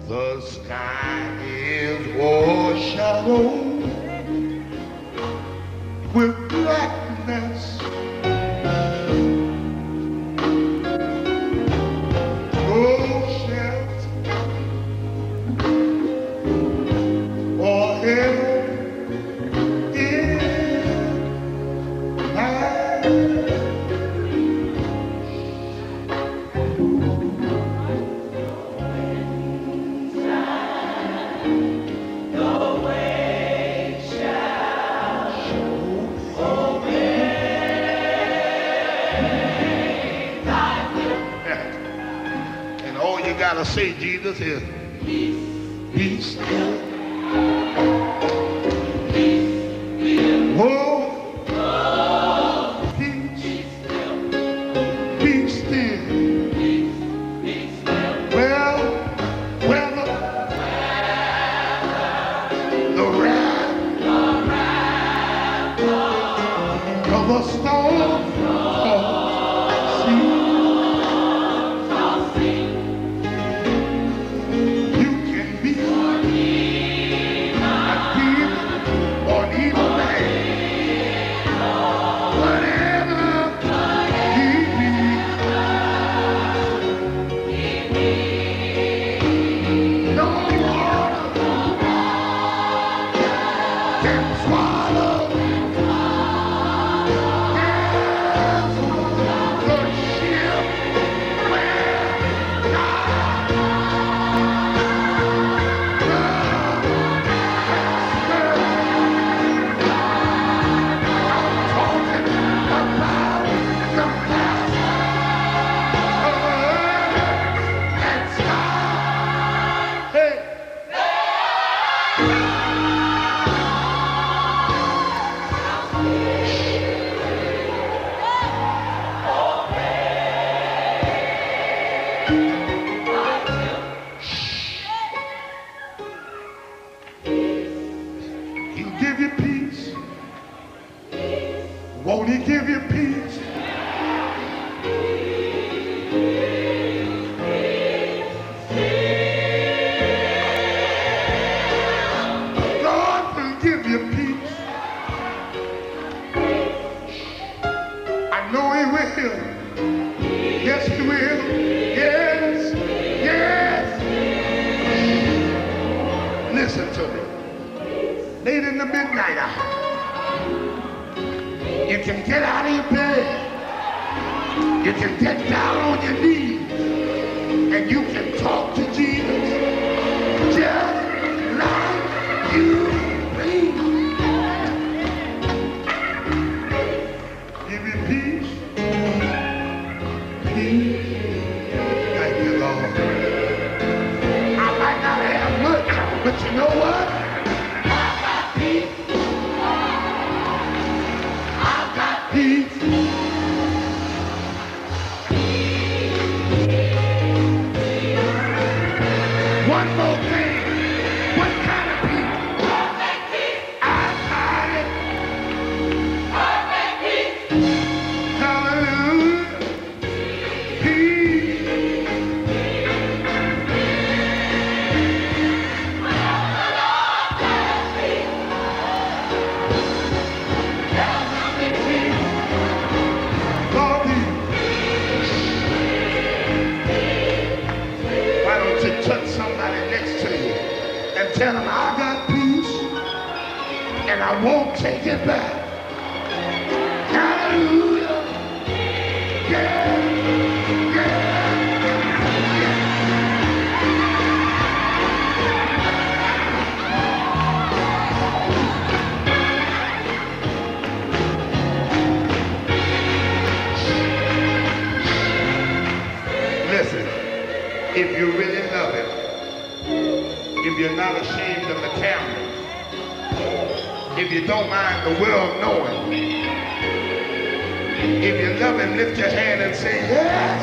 The sky is overshadowed with blackness. Oh, shelter or hell in night. Gotta say, Jesus is be still. Whoa, peace, be still. Well, weather, the wrath of a storm. Won't he give you peace? Lord will give you peace. I know he will. Yes, he will. Yes, yes. Listen to me. Late in the midnight hour, you can get out of your bed. You can get down on your knees. And you can talk to Jesus. Just like you please. Give you peace. Peace. Thank you, Lord. I might not have much, but you know what? I got peace. Peace. One more thing. What kind of peace? Perfect peace. I got it. Perfect peace. Hallelujah. Peace. Touch somebody next to you and tell them I got peace and I won't take it back. Hallelujah. Yeah. Listen, if you really love him, if you're not ashamed of the camera, if you don't mind the world knowing, if you love him, lift your hand and say yes.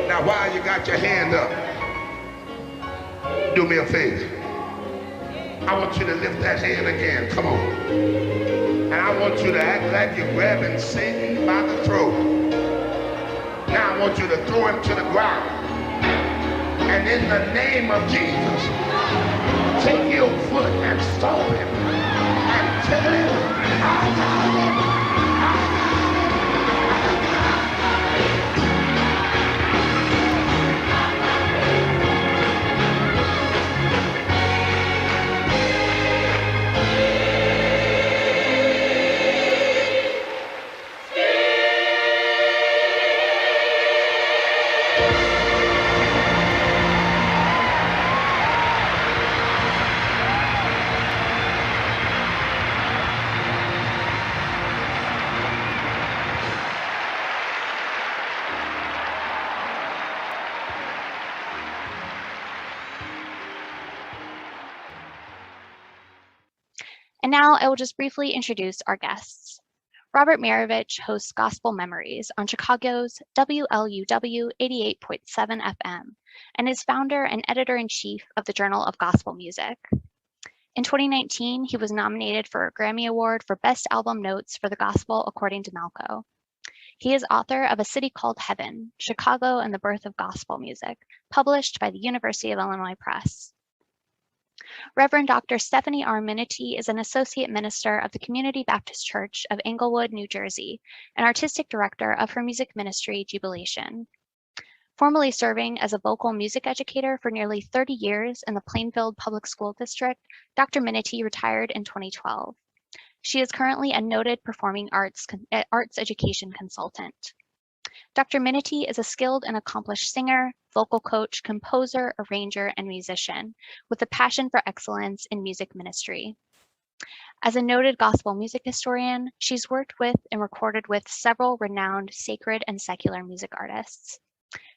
Now while you got your hand up, do me a favor. I want you to lift that hand again. Come on. And I want you to act like you're grabbing Satan by the throat. Now I want you to throw him to the ground. And in the name of Jesus, take your foot and stomp him and tell him, I got it. And now I will just briefly introduce our guests. Robert Marovich hosts Gospel Memories on Chicago's WLUW 88.7 FM and is founder and editor-in-chief of the Journal of Gospel Music. In 2019, he was nominated for a Grammy Award for Best Album Notes for the Gospel According to Malco. He is author of A City Called Heaven, Chicago and the Birth of Gospel Music, published by the University of Illinois Press. Reverend Dr. Stefanie Minatee is an associate minister of the Community Baptist Church of Englewood, New Jersey, and artistic director of her music ministry, Jubilation. Formerly serving as a vocal music educator for nearly 30 years in the Plainfield Public School District, Dr. Minatee retired in 2012. She is currently a noted performing arts education consultant. Dr. Minatee is a skilled and accomplished singer, vocal coach, composer, arranger, and musician with a passion for excellence in music ministry. As a noted gospel music historian, she's worked with and recorded with several renowned sacred and secular music artists.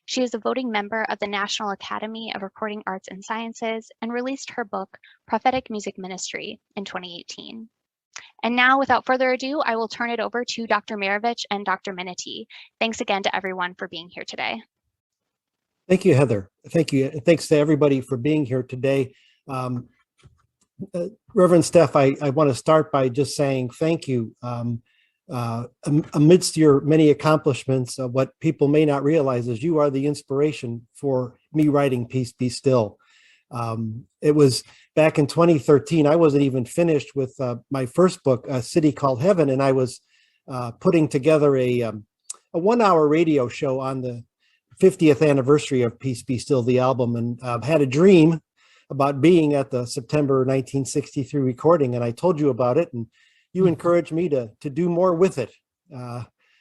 She is a voting member of the National Academy of Recording Arts and Sciences and released her book, Prophetic Music Ministry, in 2018. And now, without further ado, I will turn it over to Dr. Marovich and Dr. Minatee. Thanks again to everyone for being here today. Thank you, Heather. Thank you. Thanks to everybody for being here today. Reverend Steph, I want to start by just saying thank you. Amidst your many accomplishments, what people may not realize is you are the inspiration for me writing Peace Be Still. It was back in 2013, I wasn't even finished with my first book, A City Called Heaven, and I was putting together a 1-hour radio show on the 50th anniversary of Peace Be Still, the album, and had a dream about being at the September 1963 recording, and I told you about it, and you encouraged me to do more with it.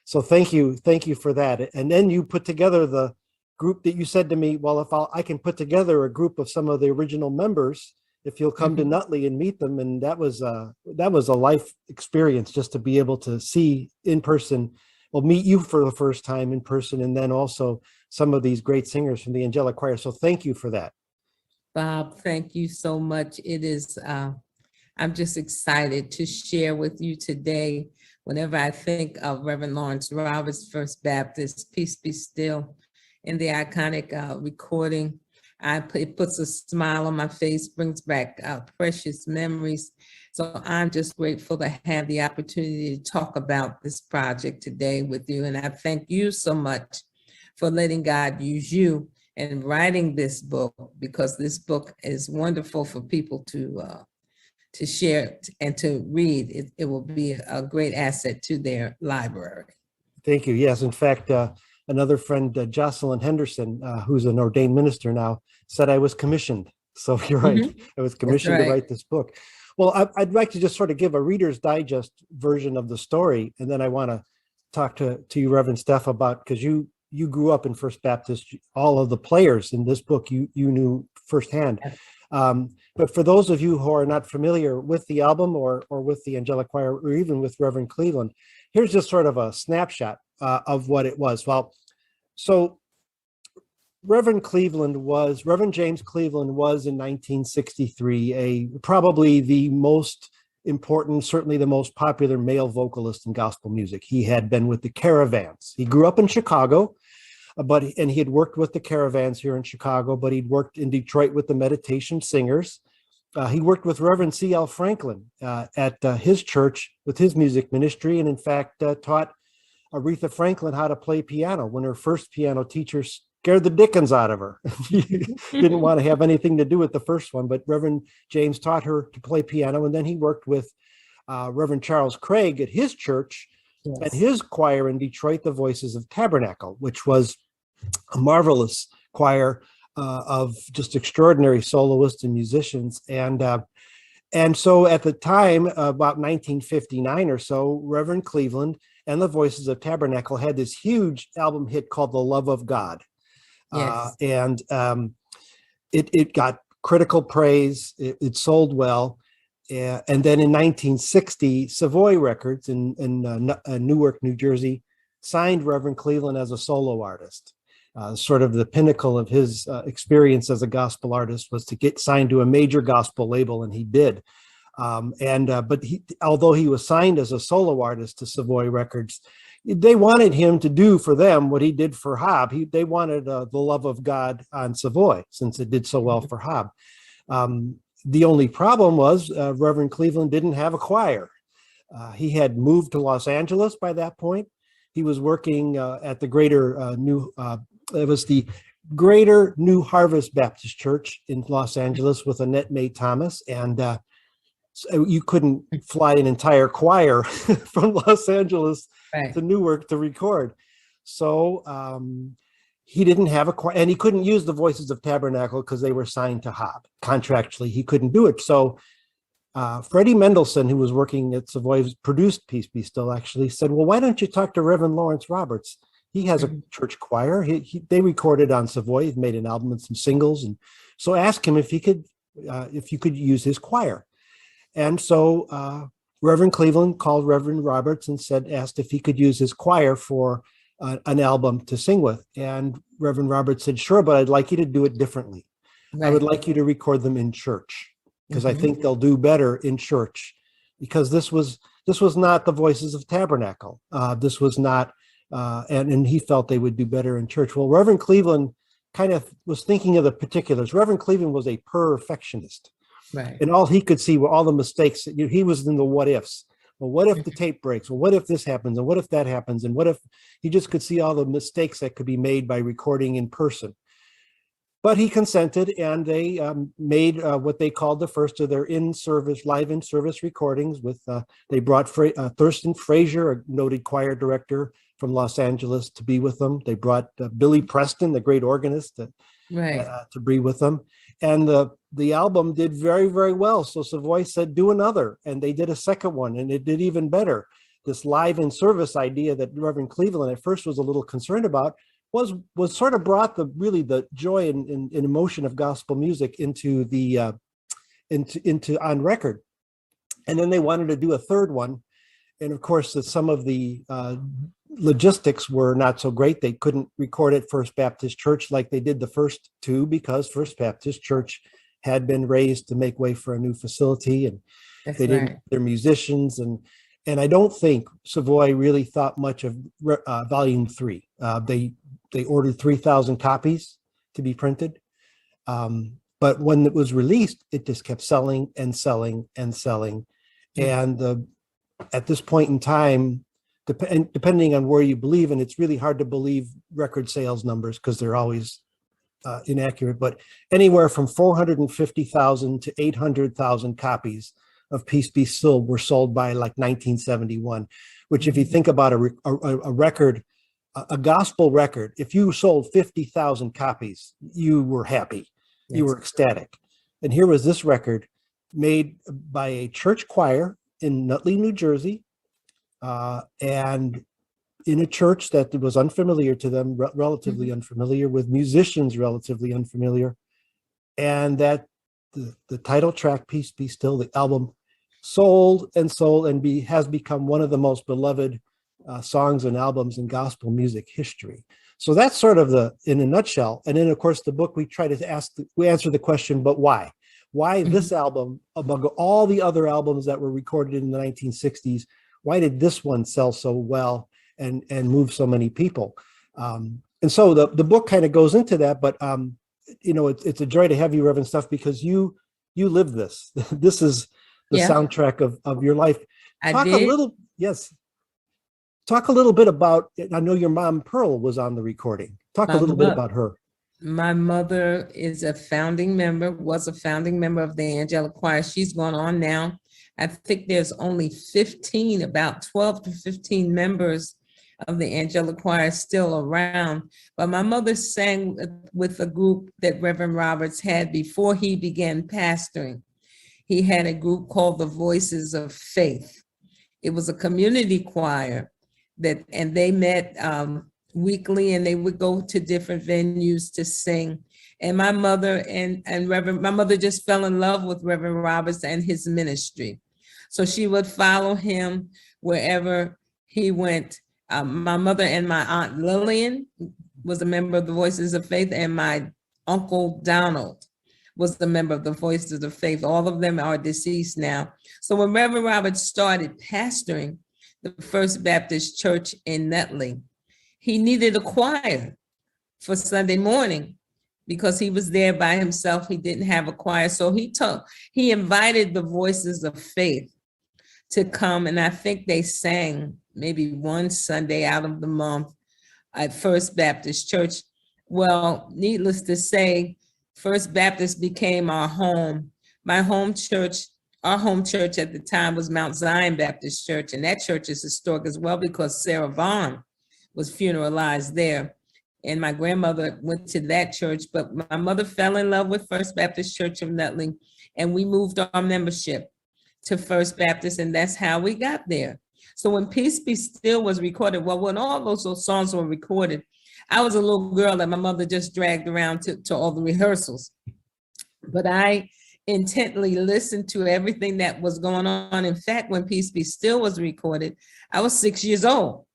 So thank you for that. And then you put together the group that you said to me, well, if I can put together a group of some of the original members, if you'll come to Nutley and meet them. And that was a life experience just to be able to see in person, well, meet you for the first time in person, and then also some of these great singers from the Angelic Choir. So thank you for that. Bob, thank you so much. It is, I'm just excited to share with you today. Whenever I think of Reverend Lawrence Roberts, First Baptist, Peace Be Still, in the iconic recording, it puts a smile on my face, brings back precious memories. So I'm just grateful to have the opportunity to talk about this project today with you. And I thank you so much for letting God use you and writing this book, because this book is wonderful for people to share and to read. It will be a great asset to their library. Thank you. Yes, in fact, another friend, Jocelyn Henderson, who's an ordained minister now, said I was commissioned. So you're right. I was commissioned to write this book. Well, I'd like to just sort of give a Reader's Digest version of the story. And then I want to talk to you, Reverend Steph, about, because you grew up in First Baptist, all of the players in this book you knew firsthand. But for those of you who are not familiar with the album or with the Angelic Choir, or even with Reverend Cleveland, here's just sort of a snapshot of what it was. Well, so Reverend James Cleveland was in 1963 probably the most important, certainly the most popular male vocalist in gospel music. He had been with the Caravans. He grew up in Chicago, and he had worked with the Caravans here in Chicago, but he'd worked in Detroit with the Meditation Singers. He worked with Reverend C.L. Franklin at his church with his music ministry, and in fact taught Aretha Franklin how to play piano when her first piano teacher scared the dickens out of her. She didn't want to have anything to do with the first one, but Reverend James taught her to play piano. And then he worked with Reverend Charles Craig at his church and his choir in Detroit, the Voices of Tabernacle, which was a marvelous choir of just extraordinary soloists and musicians. And so at the time, about 1959 or so, Reverend Cleveland and the Voices of Tabernacle had this huge album hit called The Love of God. And it got critical praise. It sold well. And then in 1960, Savoy Records in Newark, New Jersey, signed Reverend Cleveland as a solo artist. Sort of the pinnacle of his experience as a gospel artist was to get signed to a major gospel label, and he did. But although he was signed as a solo artist to Savoy Records, they wanted him to do for them what he did for Hobb. They wanted The Love of God on Savoy, since it did so well for Hobb. The only problem was Reverend Cleveland didn't have a choir. He had moved to Los Angeles by that point. He was working at the it was the Greater New Harvest Baptist Church in Los Angeles with Annette Mae Thomas. And so you couldn't fly an entire choir from Los Angeles to Newark to record. So he didn't have a choir, and he couldn't use the Voices of Tabernacle because they were signed to Hobb. Contractually, he couldn't do it. So Freddie Mendelson, who was working at Savoy, produced Peace Be Still, actually said, well, why don't you talk to Reverend Lawrence Roberts? He has a church choir. They recorded on Savoy. He made an album and some singles. And so ask him if you could use his choir. And so Reverend Cleveland called Reverend Roberts and asked if he could use his choir for an album to sing with. And Reverend Roberts said, sure, but I'd like you to do it differently. I would like you to record them in church, because I think they'll do better in church, because this was not the Voices of Tabernacle. This was not, and he felt they would do better in church. Well, Reverend Cleveland kind of was thinking of the particulars. Reverend Cleveland was a perfectionist. And all he could see were all the mistakes. He was in the what ifs. Well, what if the tape breaks? Well, what if this happens? And what if that happens? And what if he just could see all the mistakes that could be made by recording in person? But he consented, and they made what they called the first of their live in-service recordings. They brought Thurston Frazier, a noted choir director from Los Angeles, to be with them. They brought Billy Preston, the great organist, to be with them. And the album did very, very well. So Savoy said, do another. And they did a second one, and it did even better. This live in-service idea that Reverend Cleveland at first was a little concerned about was sort of brought the joy and emotion of gospel music into on record. And then they wanted to do a third one. And of course, some of the logistics were not so great. They couldn't record at First Baptist Church like they did the first two, because First Baptist Church had been raised to make way for a new facility, and they're musicians. And I don't think Savoy really thought much of Volume 3. They ordered 3,000 copies to be printed. But when it was released, it just kept selling and selling and selling. And at this point in time, depending on where you believe, and it's really hard to believe record sales numbers because they're always inaccurate, but anywhere from 450,000 to 800,000 copies of Peace Be Still were sold by like 1971, which, if you think about a record, a gospel record, if you sold 50,000 copies, you were happy, you were ecstatic. And here was this record made by a church choir in Nutley, New Jersey, and in a church that was unfamiliar to them, relatively unfamiliar, with musicians relatively unfamiliar. And that the title track, Peace Be Still, the album, sold and has become one of the most beloved songs and albums in gospel music history. So that's sort of in a nutshell. And then, of course, the book, we try to answer the question, but why? Why this album, among all the other albums that were recorded in the 1960s, why did this one sell so well and move so many people? And so the book kind of goes into that, but it's a joy to have you, Reverend Steph, because you live this. This is the soundtrack of your life. Talk a little, yes. Talk a little bit about, I know your mom, Pearl, was on the recording. Talk a little bit about her. My mother is a founding member, was a founding member of the Angelic Choir. She's gone on now. I think there's only 15, about 12 to 15 members of the Angelic Choir still around. But my mother sang with a group that Reverend Roberts had before he began pastoring. He had a group called the Voices of Faith. It was a community choir and they met weekly, and they would go to different venues to sing. And my mother my mother just fell in love with Reverend Roberts and his ministry. So she would follow him wherever he went. My mother and my Aunt Lillian was a member of the Voices of Faith, and my Uncle Donald was the member of the Voices of Faith. All of them are deceased now. So when Reverend Roberts started pastoring the First Baptist Church in Nutley, he needed a choir for Sunday morning because he was there by himself. He didn't have a choir. So he invited the Voices of Faith to come. And I think they sang maybe one Sunday out of the month at First Baptist Church. Well, needless to say, First Baptist became our home. My home church, our home church at the time was Mount Zion Baptist Church. And that church is historic as well because Sarah Vaughn was funeralized there. And my grandmother went to that church, but my mother fell in love with First Baptist Church of Nutley, and we moved our membership to First Baptist, and that's how we got there. So when Peace Be Still was recorded, well, when all those songs were recorded, I was a little girl that my mother just dragged around to all the rehearsals. But I intently listened to everything that was going on. In fact, when Peace Be Still was recorded, I was 6 years old.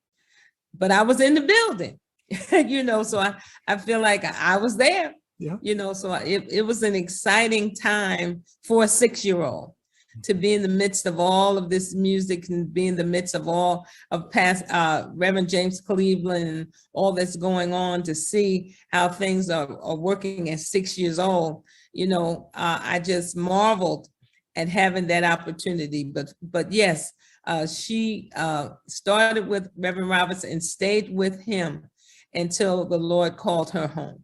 But I was in the building, so I feel like I was there, so it was an exciting time for a 6-year-old to be in the midst of all of this music and be in the midst of all of past Reverend James Cleveland and all that's going on, to see how things are working at 6 years old. I just marveled at having that opportunity. But yes, she started with Reverend Roberts and stayed with him until the Lord called her home.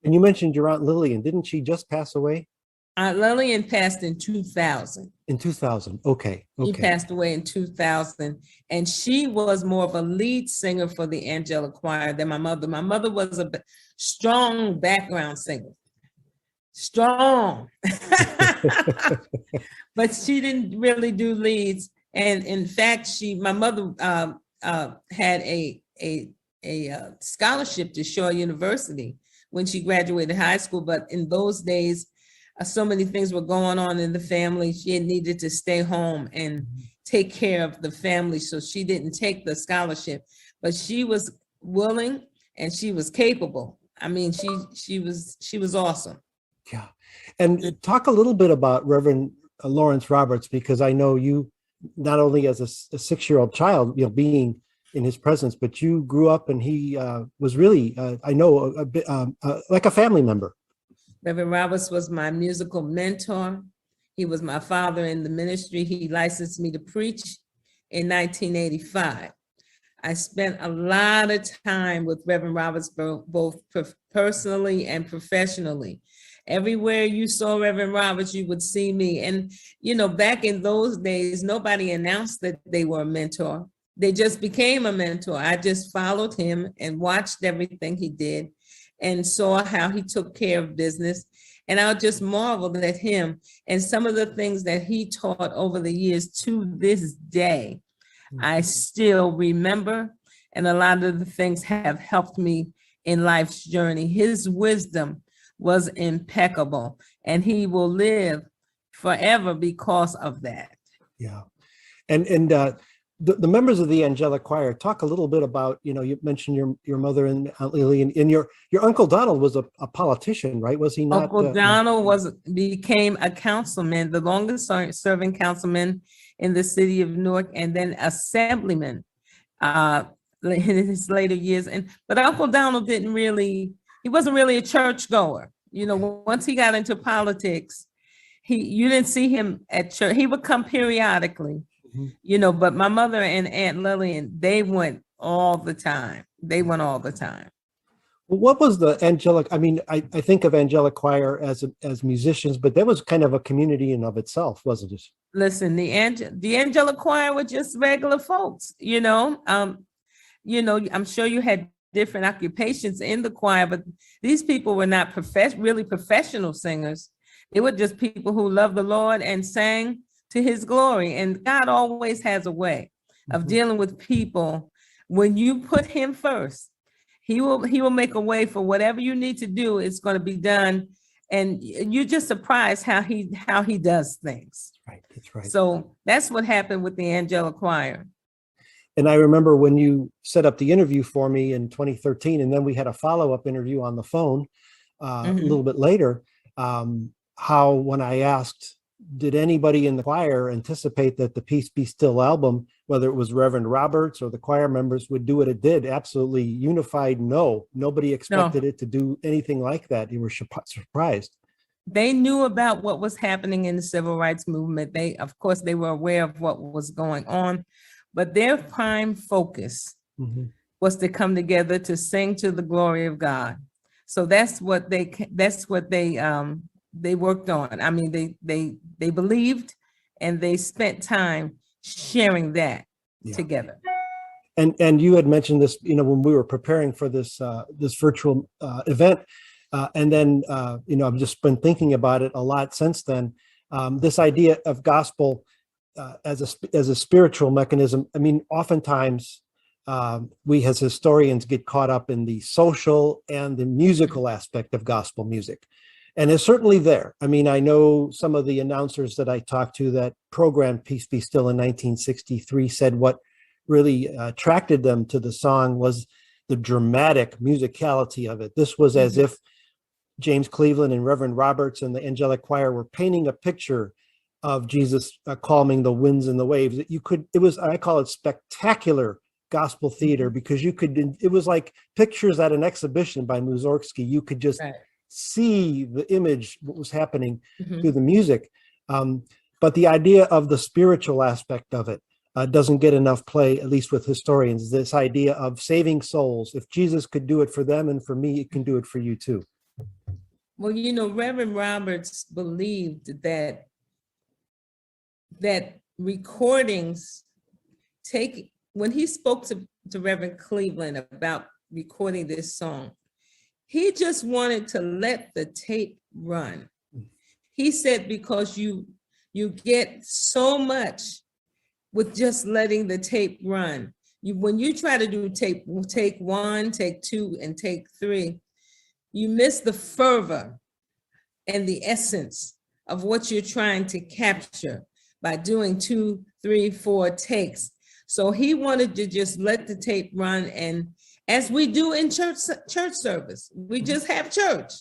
And you mentioned your Aunt Lillian. Didn't she just pass away? Aunt Lillian passed in 2000. In 2000, okay. She passed away in 2000, and she was more of a lead singer for the Angelic Choir than my mother. My mother was a strong background singer. Strong. But she didn't really do leads. And in fact, my mother had a scholarship to Shaw University when she graduated high school. But in those days, so many things were going on in the family. She had needed to stay home and take care of the family. So she didn't take the scholarship, but she was willing and she was capable. I mean, she was awesome. Yeah. And talk a little bit about Reverend Lawrence Roberts, because I know you, not only as a 6-year-old child, being in his presence, but you grew up and he was really, I know, a bit like a family member. Reverend Roberts was my musical mentor. He was my father in the ministry. He licensed me to preach in 1985. I spent a lot of time with Reverend Roberts, both personally and professionally. Everywhere you saw Reverend Roberts, you would see me. And, back in those days, nobody announced that they were a mentor. They just became a mentor. I just followed him and watched everything he did and saw how he took care of business. And I just marveled at him and some of the things that he taught over the years. To this day, I still remember, and a lot of the things have helped me in life's journey. His wisdom was impeccable, and he will live forever because of that. Yeah. And the members of the Angelic Choir, talk a little bit about, you mentioned your mother and Aunt Lily, and your Uncle Donald was a politician, right? Was he not? Uncle Donald became a councilman, the longest serving councilman in the city of Newark, and then assemblyman in his later years. But Uncle Donald he wasn't really a churchgoer. Once he got into politics, you didn't see him at church. He would come periodically, you know, but my mother and Aunt Lillian, they went all the time. They went all the time. Well, what was the angelic? I mean, I think of angelic choir as musicians, but that was kind of a community in of itself, wasn't it? Listen, the angelic choir were just regular folks, you know. I'm sure you had different occupations in the choir, but these people were not really professional singers. They were just people who loved the Lord and sang to his glory. And God always has a way of dealing with people. When you put him first, he will make a way for whatever you need to do. It's going to be done. And you're just surprised how he does things. Right. That's right. So that's what happened with the angelic choir. And I remember when you set up the interview for me in 2013, and then we had a follow-up interview on the phone a little bit later, how when I asked, did anybody in the choir anticipate that the Peace Be Still album, whether it was Reverend Roberts or the choir members, would do what it did? Absolutely unified no. Nobody expected it to do anything like that. You were surprised. They knew about what was happening in the civil rights movement. Of course, they were aware of what was going on, but their prime focus was to come together to sing to the glory of God. So that's what they worked on. I mean, they believed, and they spent time sharing that together. And you had mentioned this, you know, when we were preparing for this this virtual event, and then you know, I've just been thinking about it a lot since then. This idea of gospel as a spiritual mechanism. I mean, oftentimes we as historians get caught up in the social and the musical aspect of gospel music. And it's certainly there. I mean, I know some of the announcers that I talked to that programmed Peace Be Still in 1963 said what really attracted them to the song was the dramatic musicality of it. This was as if James Cleveland and Reverend Roberts and the angelic choir were painting a picture of Jesus calming the winds and the waves. It was, I call it spectacular gospel theater, because it was like pictures at an exhibition by Mussorgsky. You could just see the image, what was happening through the music. But the idea of the spiritual aspect of it doesn't get enough play, at least with historians. This idea of saving souls. If Jesus could do it for them and for me, it can do it for you too. Well, you know, Reverend Roberts believed that recordings when he spoke to Reverend Cleveland about recording this song, he just wanted to let the tape run. He said, because you get so much with just letting the tape run. When you try to do take 1, take 2, and take 3, you miss the fervor and the essence of what you're trying to capture by doing 2, 3, 4 takes. So he wanted to just let the tape run, and as we do in church service, we just have church.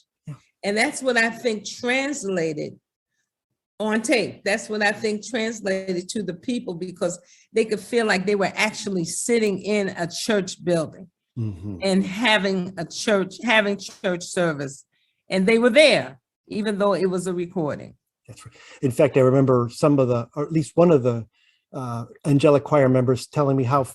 And that's what I think translated on tape. That's what I think translated to the people, because they could feel like they were actually sitting in a church building and having church service. And they were there, even though it was a recording. That's right. In fact, I remember or at least one of the angelic choir members telling me how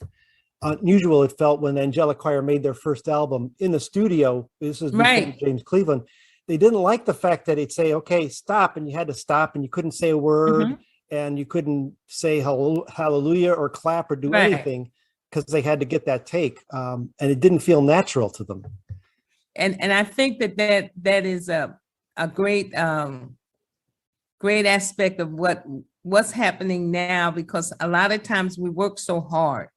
unusual it felt when the angelic choir made their first album in the studio. This is before James Cleveland. They didn't like the fact that it'd say, okay, stop, and you had to stop, and you couldn't say a word, and you couldn't say hallelujah or clap or do anything, because they had to get that take, and it didn't feel natural to them. And I think that is a great great aspect of what's happening now, because a lot of times we work so hard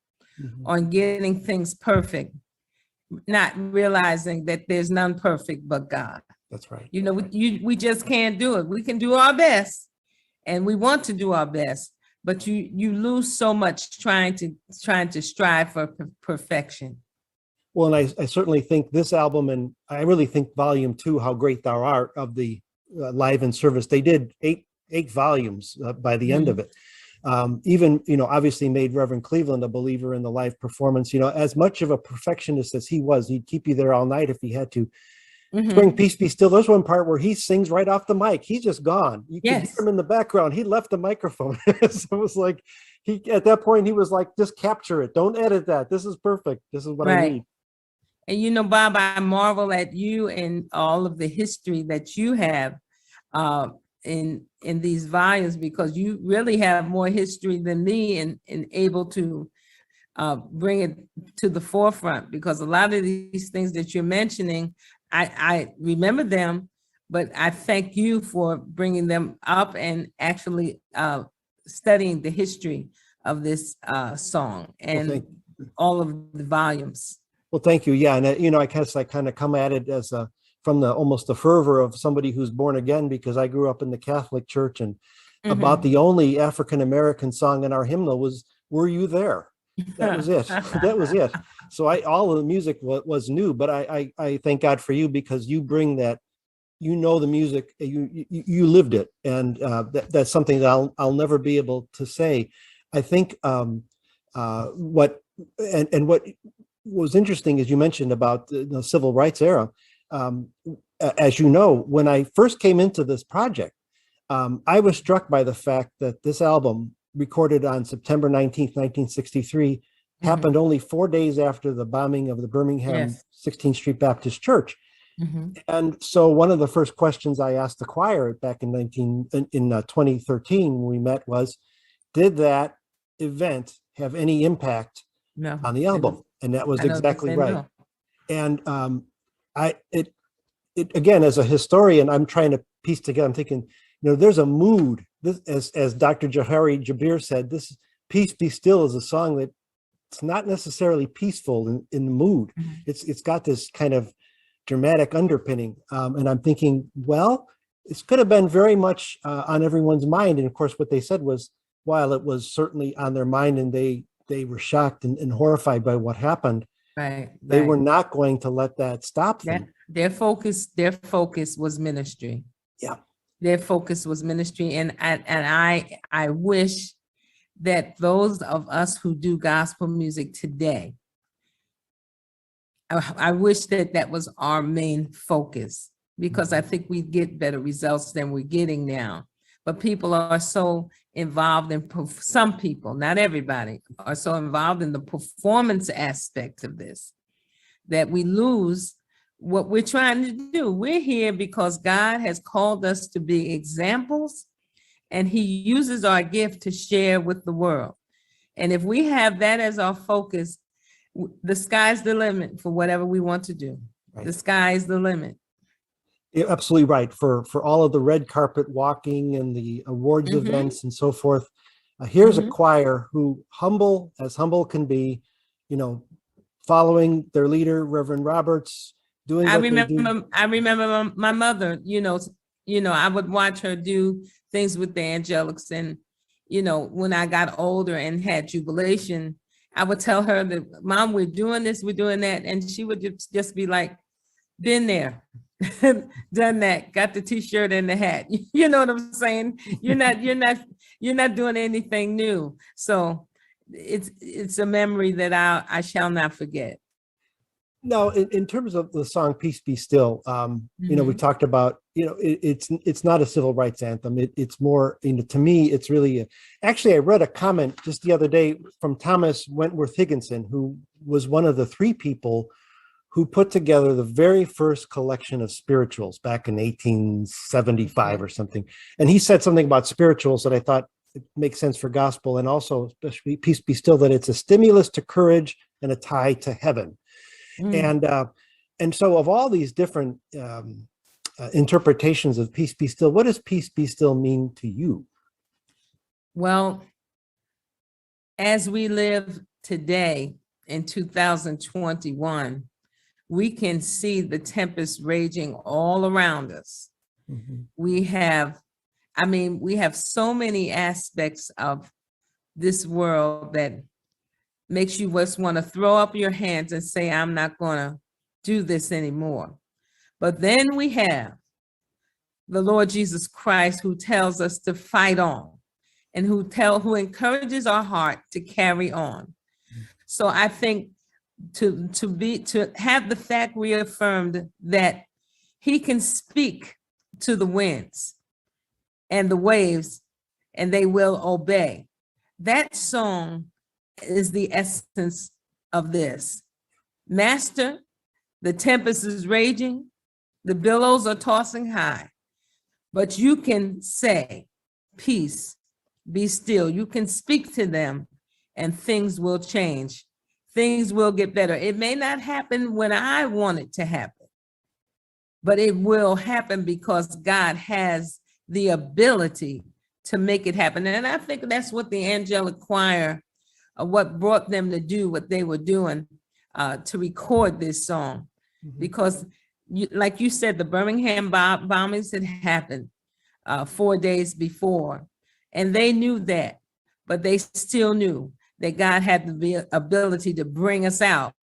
on getting things perfect, not realizing that there's none perfect but God. That's right. You know, we just can't do it. We can do our best, and we want to do our best, but you lose so much trying to strive for perfection. Well, and I certainly think this album, and I really think Volume 2, How Great Thou Art, of the live in service, they did eight volumes by the end of it. Even, you know, obviously made Reverend Cleveland a believer in the live performance. You know, as much of a perfectionist as he was, he'd keep you there all night if he had to. During Peace Be Still, there's one part where he sings right off the mic. He's just gone. You can hear him in the background. He left the microphone. So it was like he at that point he was like, just capture it. Don't edit that. This is perfect. This is what I need. And you know, Bob, I marvel at you and all of the history that you have in these volumes, because you really have more history than me and able to bring it to the forefront, because a lot of these things that you're mentioning, I remember them, but I thank you for bringing them up and actually studying the history of this song and all of the volumes. Well, thank you. Yeah, and I guess I kind of come at it as from the almost the fervor of somebody who's born again, because I grew up in the Catholic Church, and about the only African American song in our hymnal was "Were You There?" That was it. That was it. So all of the music was new, but I thank God for you, because you bring that, the music, you lived it, and that's something that I'll never be able to say. I think what was interesting is you mentioned about the civil rights era. As you know, when I first came into this project, I was struck by the fact that this album, recorded on September 19th, 1963, happened only 4 days after the bombing of the Birmingham 16th Street Baptist Church. And so one of the first questions I asked the choir back in 2013 when we met was, did that event have any impact on the album? And that was exactly right. No. And it again, as a historian, I'm trying to piece together, I'm thinking, there's a mood. This, as Dr. Jahari Jabir said, this "Peace Be Still" is a song that it's not necessarily peaceful in the mood. It's got this kind of dramatic underpinning. And I'm thinking, well, this could have been very much on everyone's mind. And of course, what they said was, while it was certainly on their mind and they were shocked and horrified by what happened, they were not going to let that stop them. Their focus was ministry. Yeah. Their focus was ministry. And I wish that those of us who do gospel music today, I wish that was our main focus, because I think we get better results than we're getting now. But people are so involved in, some people, not everybody, are so involved in the performance aspect of this, that we lose what we're trying to do. We're here because God has called us to be examples, and he uses our gift to share with the world. And if we have that as our focus, the sky's the limit for whatever we want to do. The sky's the limit. You're absolutely right. For all of the red carpet walking and the awards events and so forth, here's a choir who humble can be, following their leader, Reverend Roberts, doing what they do. I remember my mother, I would watch her do things with the angelics. And, when I got older and had jubilation, I would tell her that, Mom, we're doing this, we're doing that. And she would just be like, been there, done that, got the t-shirt and the hat. You know what I'm saying? You're not doing anything new. So it's a memory that I shall not forget. No, in terms of the song "Peace Be Still," we talked about, it's not a civil rights anthem. It's more, to me, it's really. Actually, I read a comment just the other day from Thomas Wentworth Higginson, who was one of the three people who put together the very first collection of spirituals back in 1875 or something. And he said something about spirituals that I thought it makes sense for gospel, and also especially "Peace Be Still," that it's a stimulus to courage and a tie to heaven. And so of all these different interpretations of "Peace Be Still," what does "Peace Be Still" mean to you? Well, as we live today in 2021, we can see the tempest raging all around us. We have so many aspects of this world that makes you just want to throw up your hands and say, I'm not going to do this anymore. But then we have the Lord Jesus Christ, who tells us to fight on, and who encourages our heart to carry on. So I think to have the fact reaffirmed that he can speak to the winds and the waves, and they will obey. that song is the essence of this. Master, the tempest is raging, the billows are tossing high, but you can say, peace, be still. You can speak to them and things will change. Things will get better. It may not happen when I want it to happen, but it will happen because God has the ability to make it happen. And I think that's what the angelic choir, what brought them to do what they were doing, to record this song. Because like you said, the Birmingham bombings had happened 4 days before, and they knew that, but they still knew that God had the ability to bring us out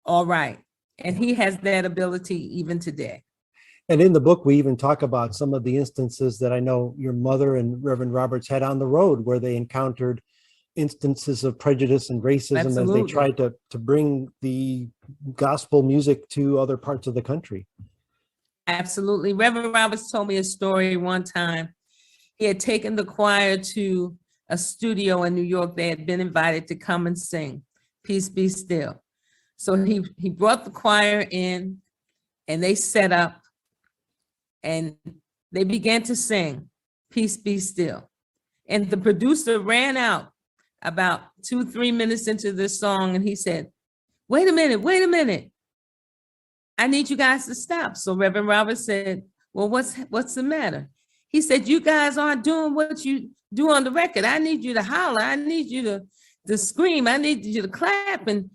all right. And he has that ability even today. And in the book, we even talk about some of the instances that I know your mother and Reverend Roberts had on the road where they encountered instances of prejudice and racism. Absolutely. As they tried to bring the gospel music to other parts of the country. Absolutely. Reverend Roberts told me a story one time. He had taken the choir to a studio in New York. They had been invited to come and sing Peace Be Still. So he brought the choir in and they set up and they began to sing Peace Be Still. And the producer ran out about 2-3 minutes into this song and he said, wait a minute. I need you guys to stop. So Reverend Roberts said, well, what's the matter? He said, you guys aren't doing what you do on the record. I need you to holler. I need you to scream. I need you to clap and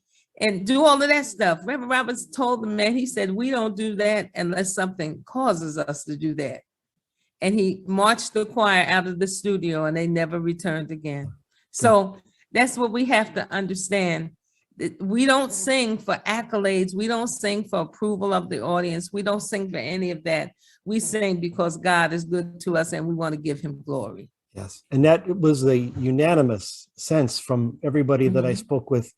do all of that stuff. Reverend Roberts told the man, he said, we don't do that unless something causes us to do that. And he marched the choir out of the studio and they never returned again. So that's what we have to understand. We don't sing for accolades. We don't sing for approval of the audience. We don't sing for any of that. We sing because God is good to us and we want to give him glory. Yes. And that was a unanimous sense from everybody that I spoke with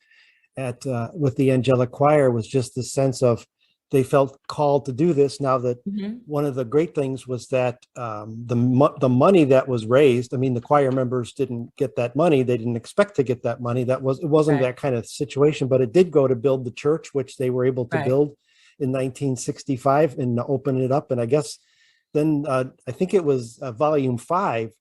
with the angelic choir, was just the sense of they felt called to do this. Now that one of the great things was that the money that was raised, I mean, the choir members didn't get that money. They didn't expect to get that money. It wasn't that kind of situation, but it did go to build the church, which they were able to build in 1965 and open it up. And I guess then I think it was volume 5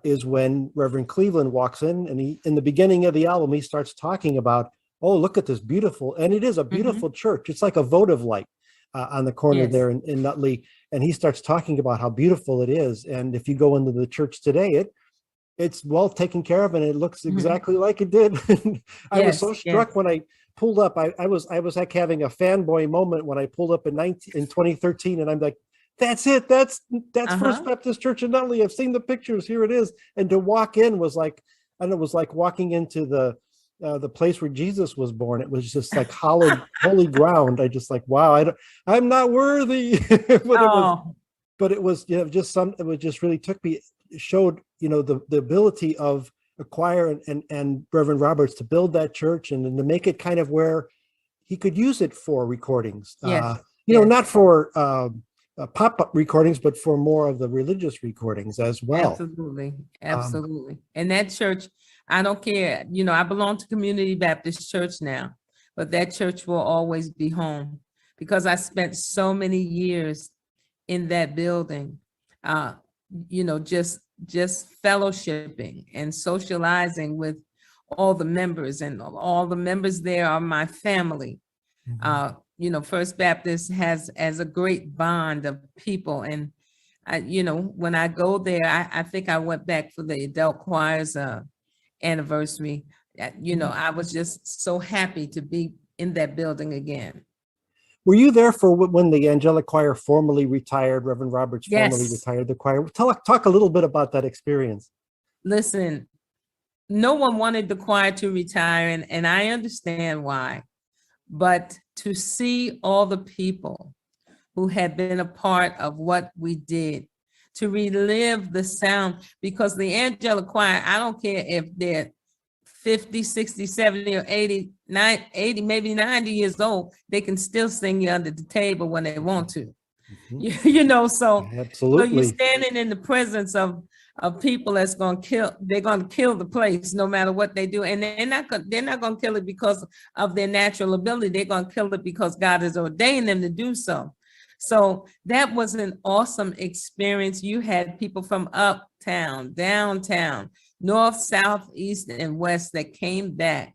is when Reverend Cleveland walks in, and he, in the beginning of the album, he starts talking about, oh, look at this beautiful, and it is a beautiful church. It's like a votive light on the corner there in Nutley. And he starts talking about how beautiful it is. And if you go into the church today, it's well taken care of and it looks exactly like it did. I was so struck when I pulled up. I was like having a fanboy moment when I pulled up in 2013, and I'm like, that's it. That's First Baptist Church in Nutley. I've seen the pictures. Here it is. And to walk in was like, and it was like walking into the place where Jesus was born. It was just like holy ground. I just like, wow, I'm not worthy. but it was, it just really showed, the ability of a choir and Reverend Roberts to build that church and to make it kind of where he could use it for recordings. Not for pop-up recordings, but for more of the religious recordings as well. Absolutely. And that church, I don't care, I belong to Community Baptist Church now, but that church will always be home because I spent so many years in that building, just fellowshipping and socializing with all the members, and all the members there are my family. First Baptist has a great bond of people. And when I go there, I think I went back for the adult choir's anniversary. I was just so happy to be in that building again. Were you there for when the angelic choir formally retired? Reverend Roberts formally retired the choir. Talk a little bit about that experience. Listen, no one wanted the choir to retire, and I understand why. But to see all the people who had been a part of what we did, to relive the sound, because the angelic choir, I don't care if they're 50, 60, 70, or 80, maybe 90 years old, they can still sing you under the table when they want to. So absolutely. so you're standing in the presence of of people that's going to kill, they're going to kill the place no matter what they do. And they're not going to kill it because of their natural ability. They're going to kill it because God has ordained them to do so. So that was an awesome experience. You had people from uptown, downtown, north, south, east, and west that came back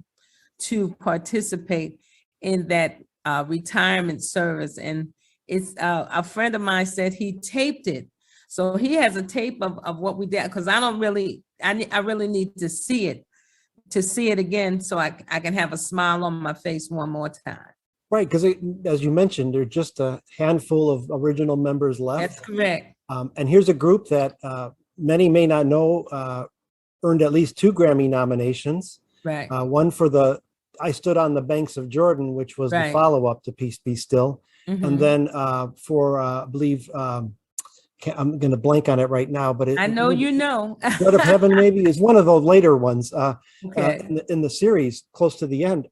to participate in that retirement service. And it's a friend of mine said he taped it. So he has a tape of what we did, because I really need to see it again so I can have a smile on my face one more time. Right, because as you mentioned, there are just a handful of original members left. That's correct. And here's a group that many may not know earned at least 2 Grammy nominations. Right. One for I Stood on the Banks of Jordan, which was the follow-up to Peace Be Still. Mm-hmm. And then for, I believe, I'm going to blank on it right now, but I know you know. Blood of Heaven maybe is one of the later ones in the series, close to the end.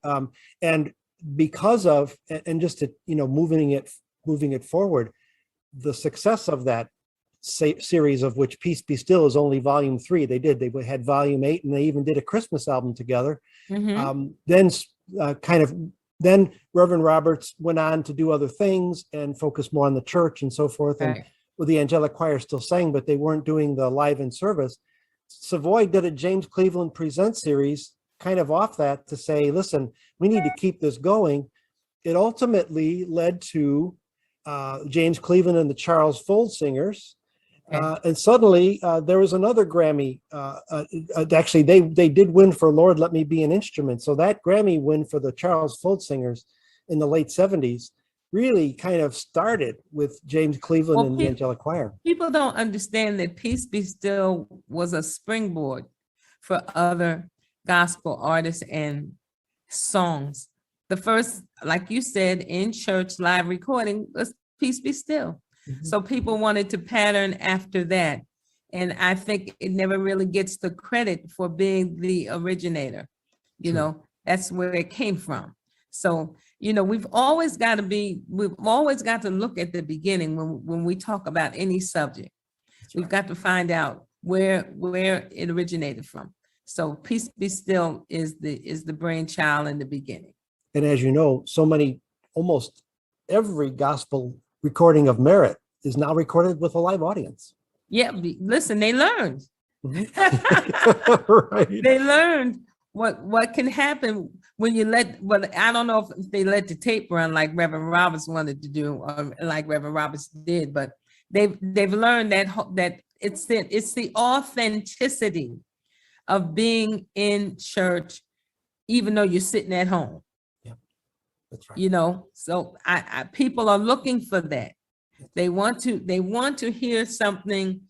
And because of, and just to, moving it forward, the success of that series, of which Peace Be Still is only volume 3. They had volume 8, and they even did a Christmas album together. Mm-hmm. Then Reverend Roberts went on to do other things and focus more on the church and so forth. Right. And well, the angelic choir still sang, but they weren't doing the live in service. Savoy did a James Cleveland Presents series kind of off that to say, listen, we need to keep this going. It ultimately led to James Cleveland and the Charles Fold Singers. And suddenly there was another Grammy. Actually, they did win for Lord, Let Me Be an Instrument. So that Grammy win for the Charles Fold Singers in the late 70s really kind of started with James Cleveland and the angelic choir. People don't understand that Peace Be Still was a springboard for other gospel artists and songs. The first, like you said, in church live recording was Peace Be Still. Mm-hmm. So people wanted to pattern after that. And I think it never really gets the credit for being the originator. That's where it came from. So, we've always got to look at the beginning when we talk about any subject. That's we've got to find out where it originated from. So Peace Be Still is the brainchild in the beginning. And as you know, almost every gospel recording of merit is now recorded with a live audience. Yeah, listen, they learned. Mm-hmm. Right. They learned what can happen when you I don't know if they let the tape run like Reverend Roberts wanted to do, or like Reverend Roberts did, but they've learned that it's the authenticity of being in church, even though you're sitting at home. Yeah, that's right. So I people are looking for that. They want to hear something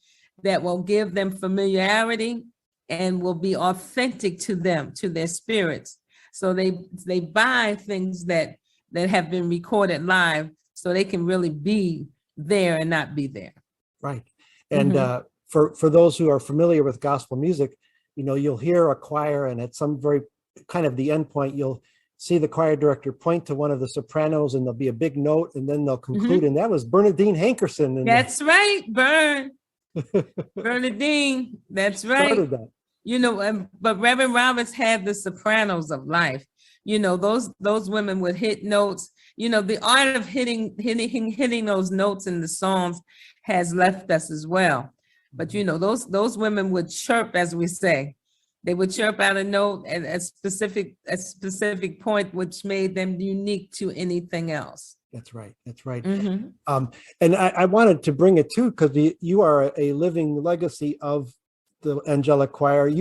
that will give them familiarity and will be authentic to them, to their spirits. So they buy things that have been recorded live so they can really be there and not be there. Right. And for those who are familiar with gospel music, you'll hear a choir, and at some very kind of the end point, you'll see the choir director point to one of the sopranos, and there'll be a big note, and then they'll conclude. Mm-hmm. And that was Bernadine Hankerson. That's right, Bernadine. That's right. But Reverend Roberts had the sopranos of life. Those women would hit notes. The art of hitting those notes in the songs has left us as well. But those women would chirp, as we say. They would chirp out a note at a specific point, which made them unique to anything else. That's right. That's right. Mm-hmm. And I wanted to bring it too, because you are a living legacy of the angelic choir. It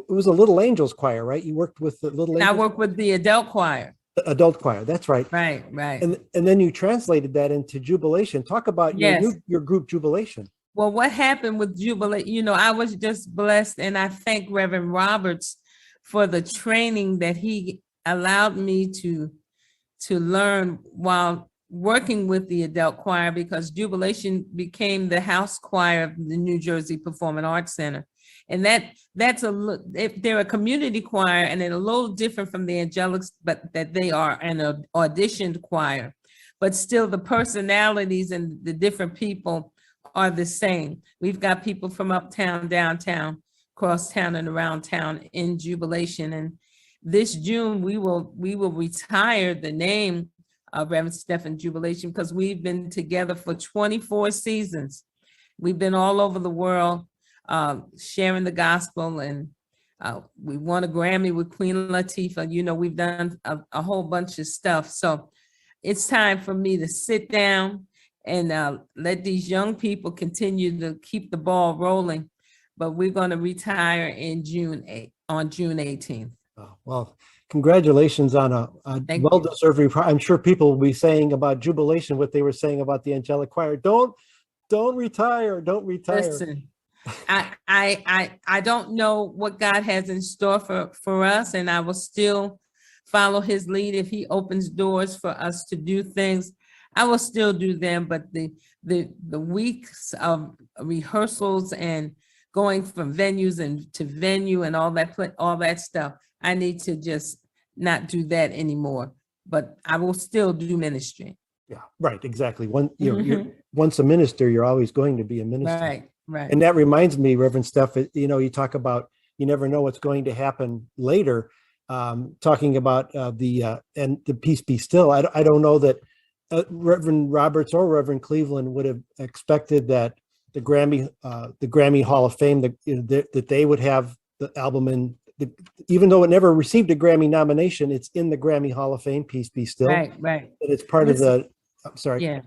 was a Little Angels choir, right? You worked with the Little Angels? I worked with the adult choir. The adult choir, that's right. Right. And then you translated that into Jubilation. Talk about your group Jubilation. Well, what happened with Jubilation, I was just blessed, and I thank Reverend Roberts for the training that he allowed me to learn while working with the adult choir, because Jubilation became the house choir of the New Jersey Performing Arts Center. And they're a community choir, and they're a little different from the Angelics, but that they are an auditioned choir. But still, the personalities and the different people are the same. We've got people from uptown, downtown, cross town, and around town in jubilation. And this June, we will retire the name of Reverend Stefan Jubilation because we've been together for 24 seasons. We've been all over the world sharing the gospel, and we won a Grammy with Queen Latifah. You know, we've done a whole bunch of stuff. So it's time for me to sit down and let these young people continue to keep the ball rolling. But we're going to retire in on June 18th. Oh, well, congratulations on a well-deserved. I'm sure people will be saying about jubilation what they were saying about the angelic choir. Don't retire. Don't retire. Listen, I don't know what God has in store for us, and I will still follow his lead. If he opens doors for us to do things, I will still do them. But the weeks of rehearsals and going from venues and to venue and all that stuff, I need to just not do that anymore. But I will still do ministry. Yeah, right. Exactly. You're once a minister, you're always going to be a minister. Right. And that reminds me, Reverend Steph, you know, you talk about you never know what's going to happen later. Talking about the Peace Be Still. I don't know that Reverend Roberts or Reverend Cleveland would have expected that the Grammy Hall of Fame that they would have the album in. Even though it never received a Grammy nomination, it's in the Grammy Hall of Fame. Peace Be Still. Right. And it's part of the. I'm sorry. Yeah.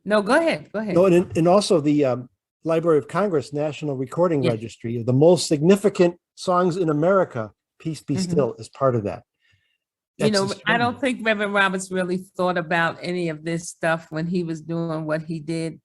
No, go ahead. No, and also the Library of Congress National Recording Registry, the most significant songs in America. Peace Be Still is part of that. You know, I don't think Reverend Roberts really thought about any of this stuff when he was doing what he did.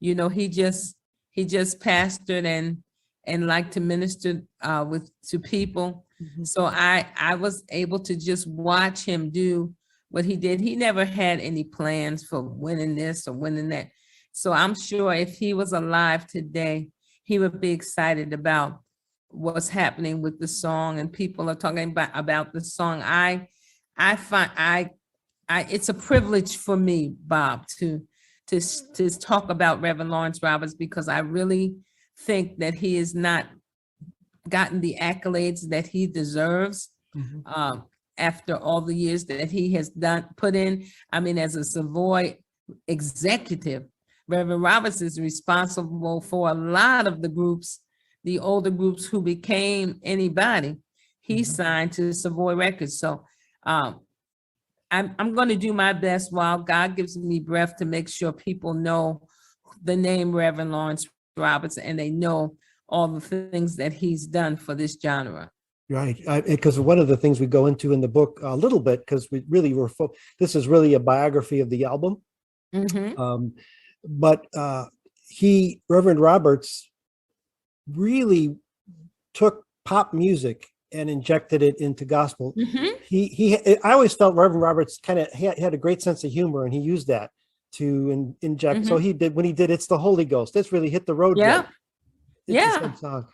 You know, he just pastored and liked to minister to people. So I was able to just watch him do what he did. He never had any plans for winning this or winning that. So I'm sure if he was alive today, he would be excited about what's happening with the song, and people are talking about the song. I find it's a privilege for me, Bob, to talk about Reverend Lawrence Roberts, because I really think that he has not gotten the accolades that he deserves after all the years that he has put in. I mean, as a Savoy executive, Reverend Roberts is responsible for a lot of the groups, the older groups who became anybody. He signed to Savoy Records. So I'm going to do my best while God gives me breath to make sure people know the name Reverend Lawrence Roberts and they know all the things that he's done for this genre. Right, because one of the things we go into in the book a little bit, because we really were, this is really a biography of the album. But Reverend Roberts really took pop music and injected it into gospel. I always felt Reverend Roberts kind of had a great sense of humor, and he used that to inject. So he did, when he did It's the Holy Ghost, that's really hit the road. Yeah. It's the same song.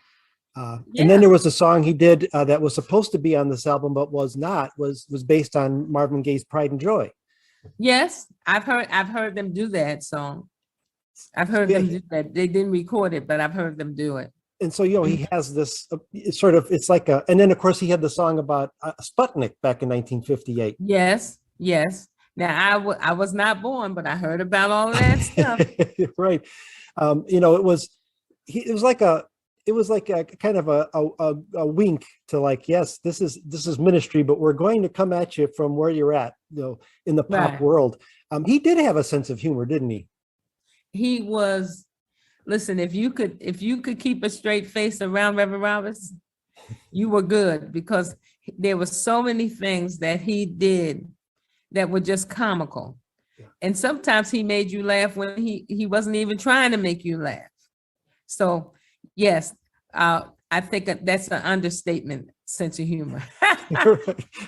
And then there was a song he did that was supposed to be on this album, but was not, was based on Marvin Gaye's Pride and Joy. Yes, I've heard them do that song. I've heard them do that. They didn't record it, but I've heard them do it. And so, you know, he has this sort of, it's like and then of course he had the song about Sputnik back in 1958. Yes. Now I was not born, but I heard about all of that stuff. Right. You know, it was like a kind of a wink to, like, yes, this is ministry, but we're going to come at you from where you're at, you know, in the pop world. He did have a sense of humor, didn't he? He was, listen, if you could keep a straight face around Reverend Roberts, you were good, because there were so many things that he did that were just comical. Yeah. And sometimes he made you laugh when he wasn't even trying to make you laugh. So yes, I think that's an understatement, sense of humor.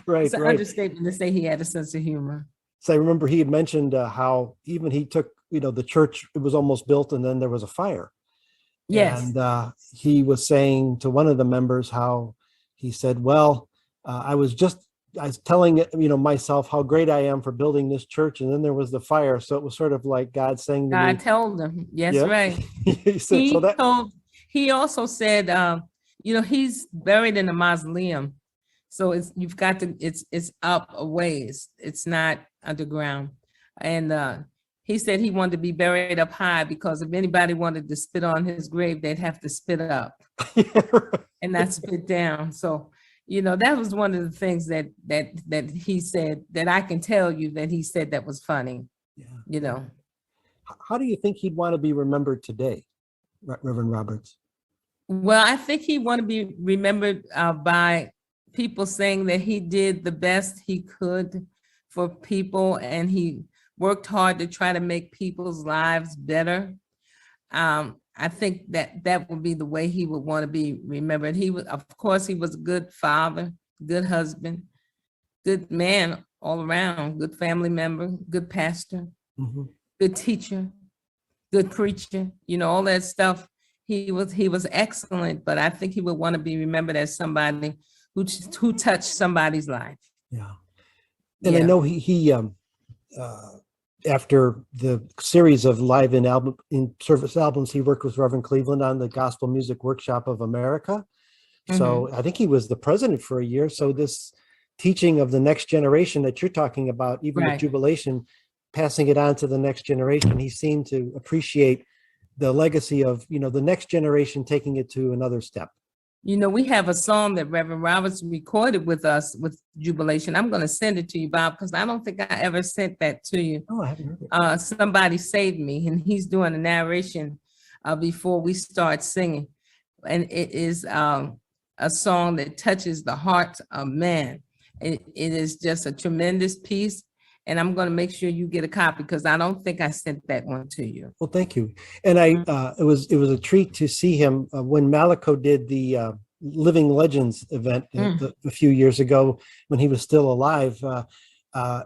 Right. It's an understatement to say he had a sense of humor. So I remember he had mentioned how even he took, you know, the church, it was almost built and then there was a fire. Yes. And he was saying to one of the members how he said, well, I was just was telling myself how great I am for building this church, and then there was the fire. So it was sort of like God saying to me, God told him, yes, yeah. right. He said, He also said, he's buried in a mausoleum. So it's up a ways. It's not underground. And he said he wanted to be buried up high because if anybody wanted to spit on his grave, they'd have to spit up and not spit down. So, that was one of the things that he said that I can tell you that he said that was funny. Yeah. How do you think he'd want to be remembered today, Reverend Roberts? Well, I think he want to be remembered by people saying that he did the best he could for people, and he worked hard to try to make people's lives better. I think that would be the way he would want to be remembered. Of course, he was a good father, good husband, good man all around, good family member, good pastor, good teacher, good preacher, all that stuff. He was excellent, but I think he would want to be remembered as somebody who touched somebody's life. Yeah. And I know he after the series of live in service albums, he worked with Reverend Cleveland on the Gospel Music Workshop of America. So I think he was the president for a year. So this teaching of the next generation that you're talking about, even with Jubilation, passing it on to the next generation, he seemed to appreciate the legacy of, the next generation taking it to another step. We have a song that Reverend Roberts recorded with us with Jubilation. I'm going to send it to you, Bob, because I don't think I ever sent that to you. Oh, I haven't heard it. Somebody Saved Me, and he's doing a narration before we start singing. And it is a song that touches the heart of man. It is just a tremendous piece. And I'm going to make sure you get a copy because I don't think I sent that one to you. Well, thank you. And it was a treat to see him when Malico did the Living Legends event a few years ago when he was still alive,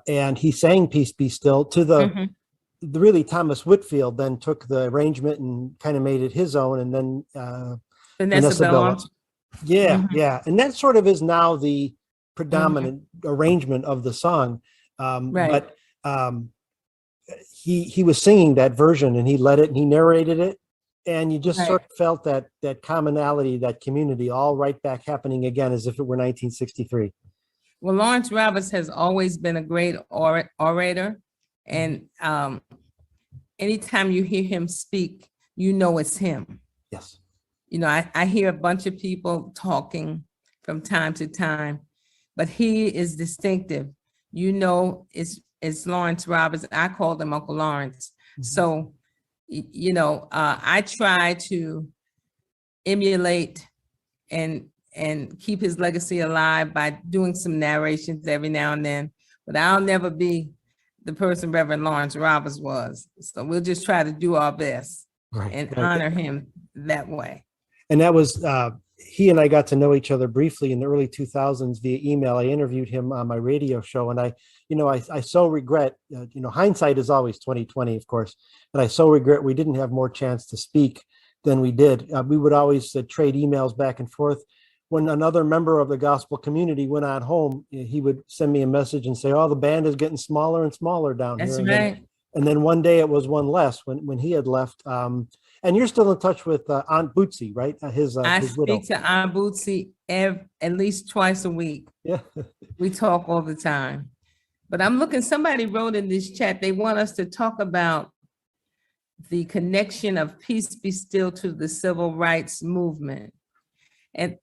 and he sang "Peace Be Still" to the really Thomas Whitfield. Then took the arrangement and kind of made it his own, and then Vanessa Bell. Yeah, and that sort of is now the predominant arrangement of the song. But he was singing that version, and he led it and he narrated it, and you just sort of felt that commonality, that community, all right back happening again as if it were 1963. Well, Lawrence Roberts has always been a great orator, and anytime you hear him speak, it's him. Yes. I hear a bunch of people talking from time to time, but he is distinctive. It's Lawrence Roberts. I call him Uncle Lawrence. So, I try to emulate and keep his legacy alive by doing some narrations every now and then, but I'll never be the person Reverend Lawrence Roberts was. So we'll just try to do our best and honor him that way. And that was, he and I got to know each other briefly in the early 2000s via email. I interviewed him on my radio show, and I so regret, hindsight is always 20/20, of course, but I so regret we didn't have more chance to speak than we did. We would always trade emails back and forth. When another member of the gospel community went on home, he would send me a message and say, "Oh, the band is getting smaller and smaller down here." That's right. And then one day it was one less when he had left. And you're still in touch with Aunt Bootsy, right? His widow. Speak to Aunt Bootsy at least twice a week. Yeah. We talk all the time. But I'm looking, somebody wrote in this chat, they want us to talk about the connection of Peace Be Still to the civil rights movement. And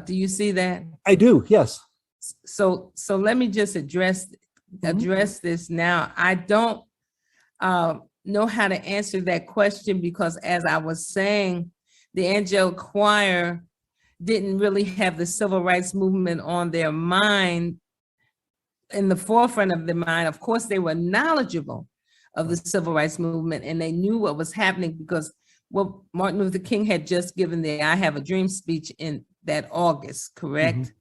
do you see that? I do, yes. So let me just address this now. I don't know how to answer that question because, as I was saying, the angelic choir didn't really have the civil rights movement on their mind, in the forefront of their mind. Of course, they were knowledgeable of the civil rights movement, and they knew what was happening because Martin Luther King had just given the I Have a Dream speech in that August, correct?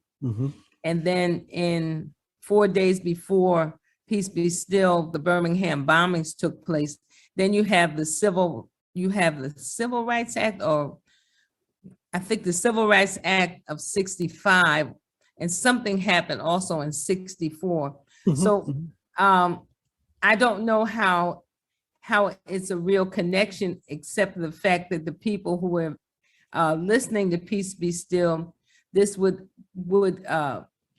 And then in 4 days before Peace Be Still, the Birmingham bombings took place. Then you have the Civil Rights Act, or I think the Civil Rights Act of 65 and something happened also in 64. Mhm, So mhm. I don't know how it's a real connection, except the fact that the people who were listening to Peace Be Still, this would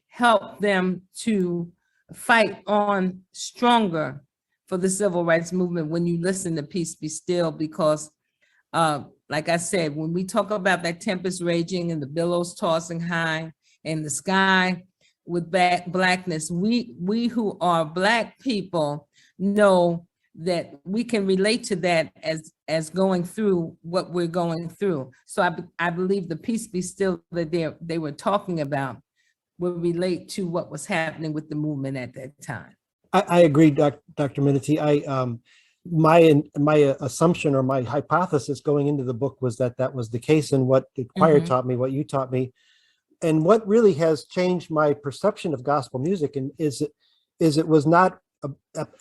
help them to fight on stronger for the civil rights movement when you listen to Peace Be Still, because like I said, when we talk about that tempest raging and the billows tossing high and the sky with blackness, we who are Black people know that we can relate to that as going through what we're going through. So I believe the Peace Be Still that they were talking about will relate to what was happening with the movement at that time. I agree, Dr. Minatee. My assumption or my hypothesis going into the book was that was the case, and what the choir taught me, what you taught me, and what really has changed my perception of gospel music, and is it was not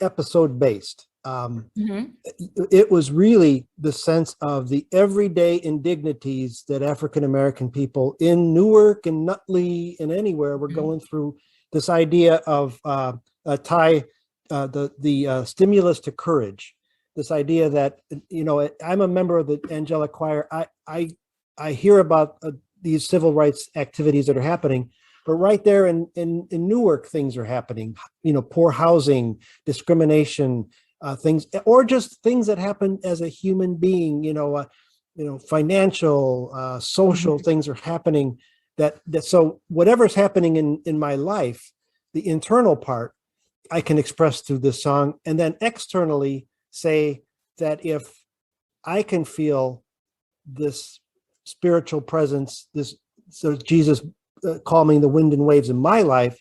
episode based. It was really the sense of the everyday indignities that African American people in Newark and Nutley and anywhere were going through. This idea of the stimulus to courage. This idea that, you know, I'm a member of the angelic choir. I hear about these civil rights activities that are happening, but right there in Newark, things are happening. You know, poor housing, discrimination, things, or just things that happen as a human being. You know, financial, social things are happening. That so whatever's happening in my life, the internal part, I can express through this song, and then externally say that if I can feel this spiritual presence, so Jesus calming the wind and waves in my life,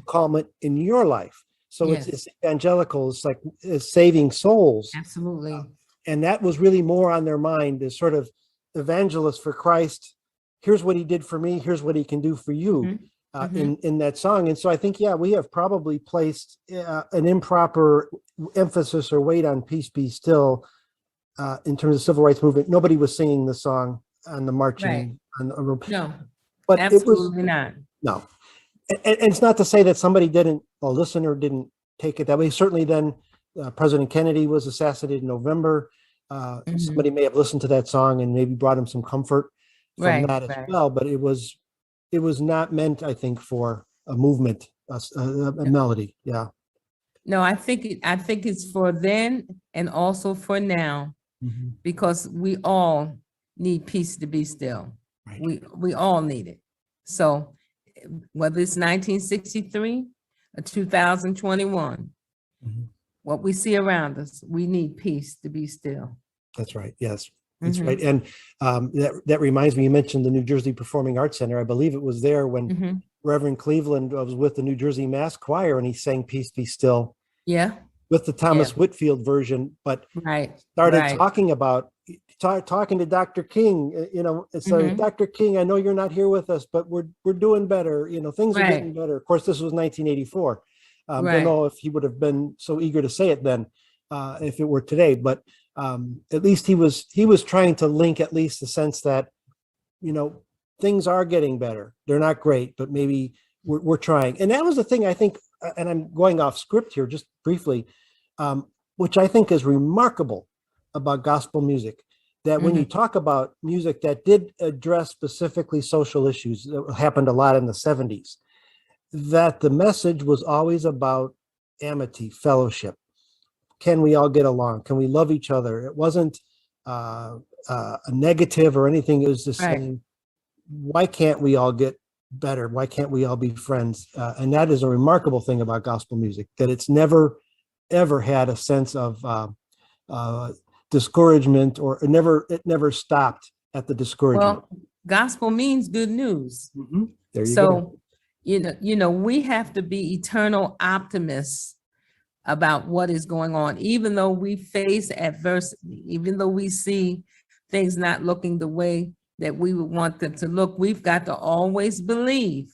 calm it in your life. So yes. it's evangelical. It's like it's saving souls. Absolutely. And that was really more on their mind, as sort of evangelists for Christ. Here's what he did for me. Here's what he can do for you. In that song. And so I think, yeah, we have probably placed an improper emphasis or weight on Peace Be Still in terms of civil rights movement. Nobody was singing the song on the marching. Right. No, but absolutely not. No. And it's not to say that somebody didn't, a listener didn't take it that way. Certainly then President Kennedy was assassinated in November. Somebody may have listened to that song and maybe brought him some comfort from that as well. But it was not meant, I think, for a movement, a melody. Yeah. No, I think it's for then and also for now, because we all need peace to be still. Right. We all need it. So whether it's 1963 or 2021, what we see around us, we need peace to be still. That's right. Yes. That's right. And that reminds me, you mentioned the New Jersey Performing Arts Center. I believe it was there when Reverend Cleveland was with the New Jersey Mass Choir and he sang Peace Be Still. Yeah. With the Thomas Whitfield version, but started talking about, talking to Dr. King, you know, so Dr. King, I know you're not here with us, but we're doing better. You know, things are getting better. Of course, this was 1984. Don't know if he would have been so eager to say it then, if it were today, but at least he was trying to link at least the sense that, you know, things are getting better. They're not great, but maybe we're trying. And that was the thing, I think, and I'm going off script here just briefly, which I think is remarkable about gospel music, that when you talk about music that did address specifically social issues, that happened a lot in the 70s, that the message was always about amity, fellowship. Can we all get along? Can we love each other? It wasn't a negative or anything. It was just saying, why can't we all get better? Why can't we all be friends? And that is a remarkable thing about gospel music, that it's never, ever had a sense of discouragement, or it never stopped at the discouragement. Well, gospel means good news. There you go. You know, we have to be eternal optimists about what is going on, even though we face adversity, even though we see things not looking the way that we would want them to look. We've got to always believe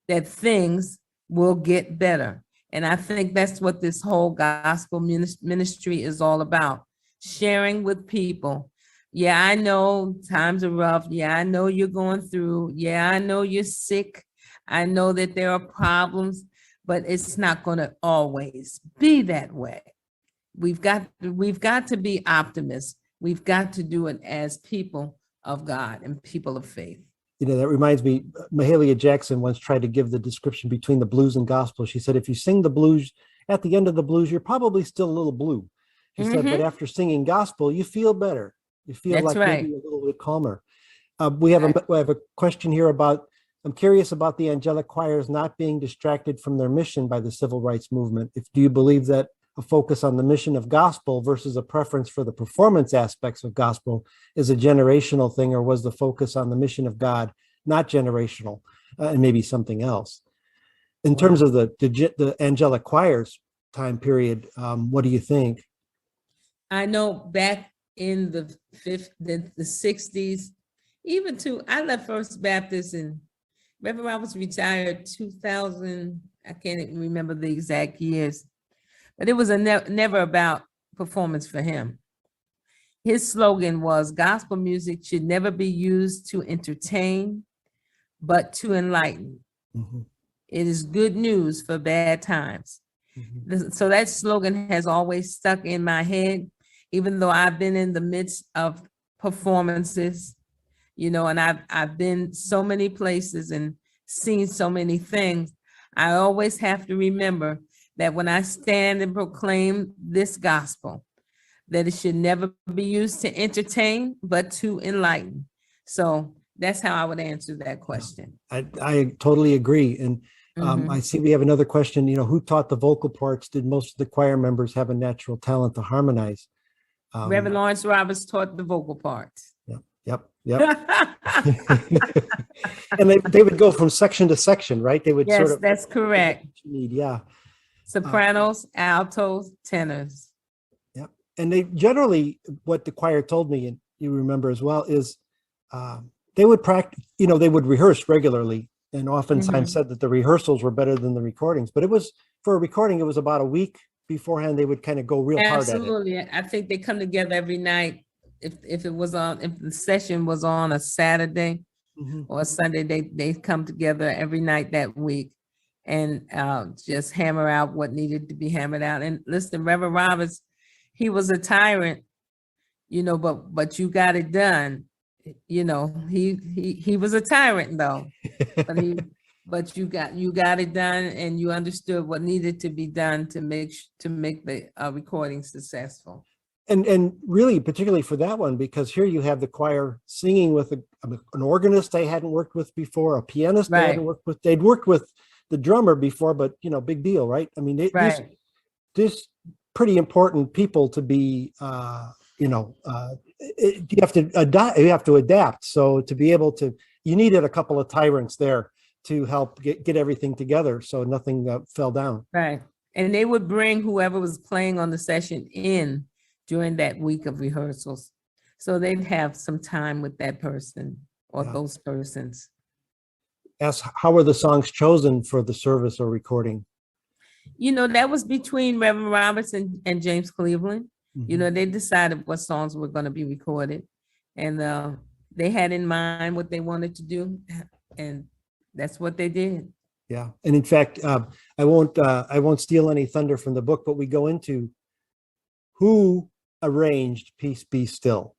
that things will get better. And I think that's what this whole gospel ministry is all about, sharing with people. Yeah, I know times are rough. Yeah, I know you're going through. Yeah, I know you're sick. I know that there are problems, but it's not going to always be that way. We've got to be optimists. We've got to do it as people of God and people of faith. You know, that reminds me, Mahalia Jackson once tried to give the description between the blues and gospel. She said, if you sing the blues, at the end of the blues, you're probably still a little blue. She said, but after singing gospel, you feel better. You feel like maybe a little bit calmer. We have a question here about, I'm curious about the angelic choirs not being distracted from their mission by the civil rights movement. Do you believe that a focus on the mission of gospel versus a preference for the performance aspects of gospel is a generational thing, or was the focus on the mission of God not generational and maybe something else? In terms of the angelic choirs time period, what do you think? I know back in the 60s, even I left First Baptist and Reverend Roberts retired 2000. I can't even remember the exact years, but it was never about performance for him. His slogan was, gospel music should never be used to entertain, but to enlighten. It is good news for bad times. So that slogan has always stuck in my head, even though I've been in the midst of performances, you know, and I've been so many places and seen so many things. I always have to remember that when I stand and proclaim this gospel, that it should never be used to entertain, but to enlighten. So that's how I would answer that question. I totally agree. And I see we have another question, you know, who taught the vocal parts? Did most of the choir members have a natural talent to harmonize? Reverend Lawrence Roberts taught the vocal parts. Yep. And they would go from section to section, right? They would Yes, that's correct. Yeah. Sopranos, altos, tenors. Yep. And they generally, what the choir told me, and you remember as well, is they would practice, you know, they would rehearse regularly, and oftentimes said that the rehearsals were better than the recordings. But it was, for a recording, it was about a week beforehand. They would kind of go real hard at it. Absolutely. I think they come together every night. If the session was on a Saturday or a Sunday, they come together every night that week and just hammer out what needed to be hammered out. And listen, Reverend Roberts, he was a tyrant, you know, but you got it done. You know, he was a tyrant though, but you got it done, and you understood what needed to be done to make the recording successful. And really, particularly for that one, because here you have the choir singing with an organist they hadn't worked with before, a pianist they hadn't worked with. They'd worked with the drummer before, but you know, big deal, right? I mean, these pretty important people to be, you know, you have to adapt. So to be able to, you needed a couple of tyrants there to help get everything together, so nothing fell down. Right, and they would bring whoever was playing on the session in during that week of rehearsals. So they'd have some time with that person or those persons. Ask, how were the songs chosen for the service or recording? You know, that was between Reverend Roberts and James Cleveland. You know, they decided what songs were going to be recorded, and they had in mind what they wanted to do, and that's what they did. Yeah, and in fact, I won't steal any thunder from the book, but we go into who arranged "Peace Be Still."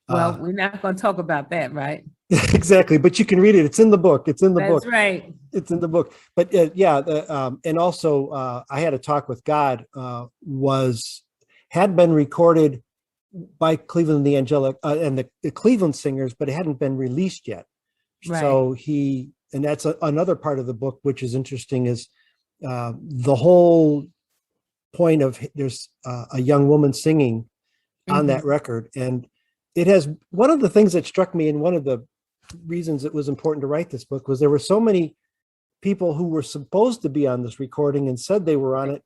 Well, we're not going to talk about that, right? Exactly, but you can read it. It's in the book. It's in the book. That's right. It's in the book. But and also I had a talk with God. Had been recorded by Cleveland the Angelic and the Cleveland Singers, but it hadn't been released yet. Right. So and that's another part of the book, which is interesting, is the whole point of there's a young woman singing on that record. And it has, one of the things that struck me, and one of the reasons it was important to write this book, was there were so many people who were supposed to be on this recording and said they were on it.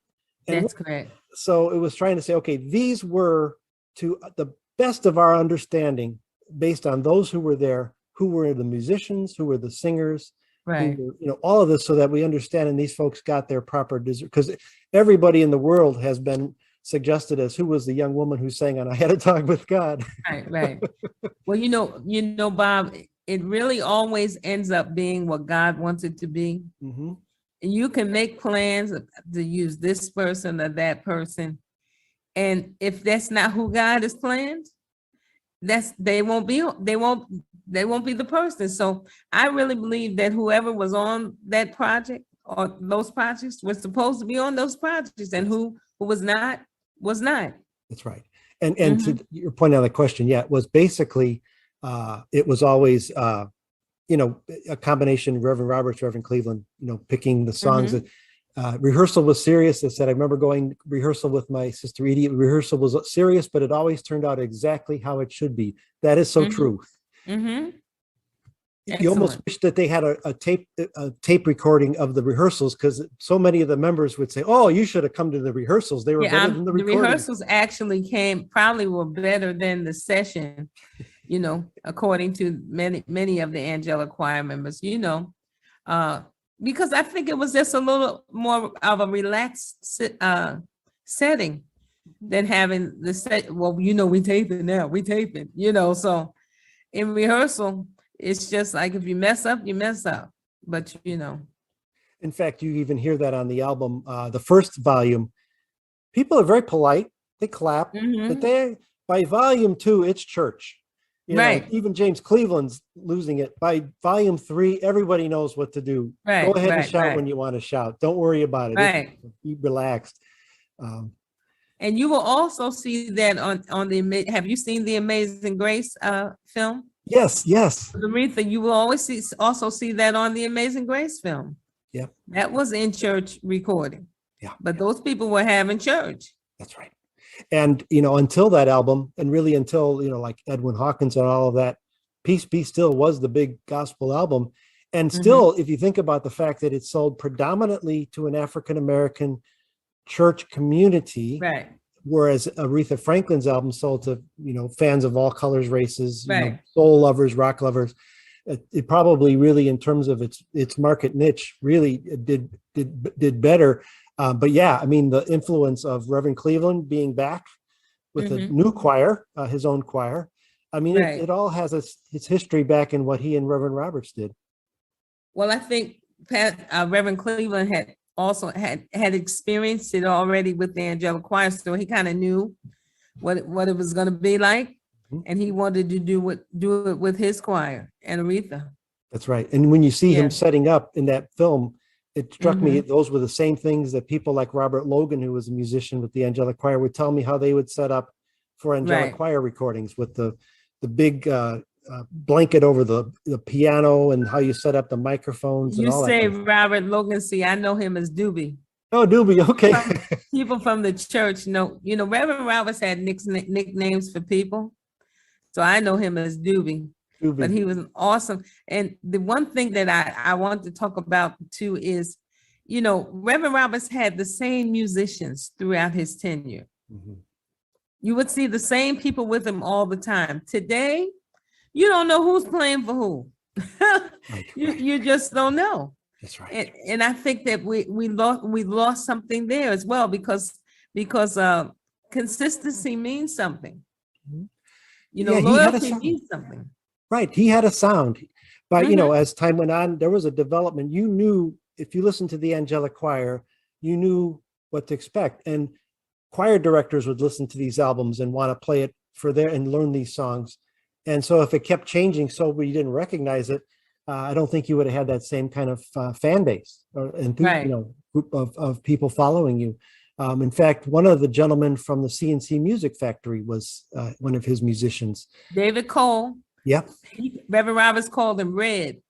And that's correct. So it was trying to say, okay, these were, to the best of our understanding, based on those who were there, who were the musicians, who were the singers, right? Who were, you know, all of this, so that we understand, and these folks got their proper deserve, because everybody in the world has been suggested as who was the young woman who sang on "I Had a Talk with God." Right. Well, you know, Bob, it really always ends up being what God wants it to be. Mm-hmm. And you can make plans to use this person or that person. And if that's not who God has planned, they won't be the person. So I really believe that whoever was on that project or those projects was supposed to be on those projects, and who was not was not. That's right. And to your point on the question, yeah, it was basically it was always you know, a combination of Reverend Roberts, Reverend Cleveland, you know, picking the songs. Rehearsal was serious. I said, I remember going rehearsal with my sister Edie. Rehearsal was serious, but it always turned out exactly how it should be. That is so true. You almost wish that they had a tape recording of the rehearsals, because so many of the members would say, "Oh, you should have come to the rehearsals. They were better than the recording." The rehearsals actually probably were better than the session, you know, according to many of the angelic choir members, you know, because I think it was just a little more of a relaxed setting than having the set. Well, you know, we taping, you know, so in rehearsal, it's just like, if you mess up, you mess up, but you know. In fact, you even hear that on the album, the first volume. People are very polite. They clap, but by volume 2, it's church. You know, even James Cleveland's losing it. By volume 3, everybody knows what to do. Go ahead and shout when you want to shout. Don't worry about it. Be relaxed. And you will also see that on the, have you seen the Amazing Grace film? Yes. Aretha, you will always also see that on the Amazing Grace film. Yeah. That was in church recording. Yeah. But those people were having church. That's right. And, you know, until that album, and really until, you know, like Edwin Hawkins and all of that, Peace Be Still was the big gospel album. And still, if you think about the fact that it sold predominantly to an African-American church community, right, whereas Aretha Franklin's album sold to, you know, fans of all colors, races, you know, soul lovers, rock lovers. It probably really, in terms of its market niche, really did better. But yeah, I mean, the influence of Reverend Cleveland being back with a new choir, his own choir. I mean, it all has its history back in what he and Reverend Roberts did. Well, I think Reverend Cleveland had also had experienced it already with the angelic choir, so he kind of knew what it was going to be like, and he wanted to do it with his choir and Aretha. That's right. And when you see him setting up in that film, it struck me those were the same things that people like Robert Logan, who was a musician with the angelic choir, would tell me how they would set up for angelic choir recordings, with the big blanket over the piano, and how you set up the microphones. You and all say that Robert Logan. See, I know him as Doobie. Oh, Doobie. Okay. People from the church know, you know, Reverend Roberts had nicknames for people. So I know him as Doobie. But he was awesome. And the one thing that I want to talk about too is, you know, Reverend Roberts had the same musicians throughout his tenure. You would see the same people with him all the time. Today, you don't know who's playing for who. You just don't know. That's right. And I think that we lost something there as well, because consistency means something. You know, loyalty means something. Right. He had a sound. But, you know, as time went on, there was a development. You knew, if you listened to the angelic choir, you knew what to expect. And choir directors would listen to these albums and want to play it and learn these songs. And so if it kept changing so we didn't recognize it, I don't think you would have had that same kind of fan base and you know, group of people following you. In fact, one of the gentlemen from the CNC Music Factory was one of his musicians. David Cole. Yep. Reverend Roberts called him Red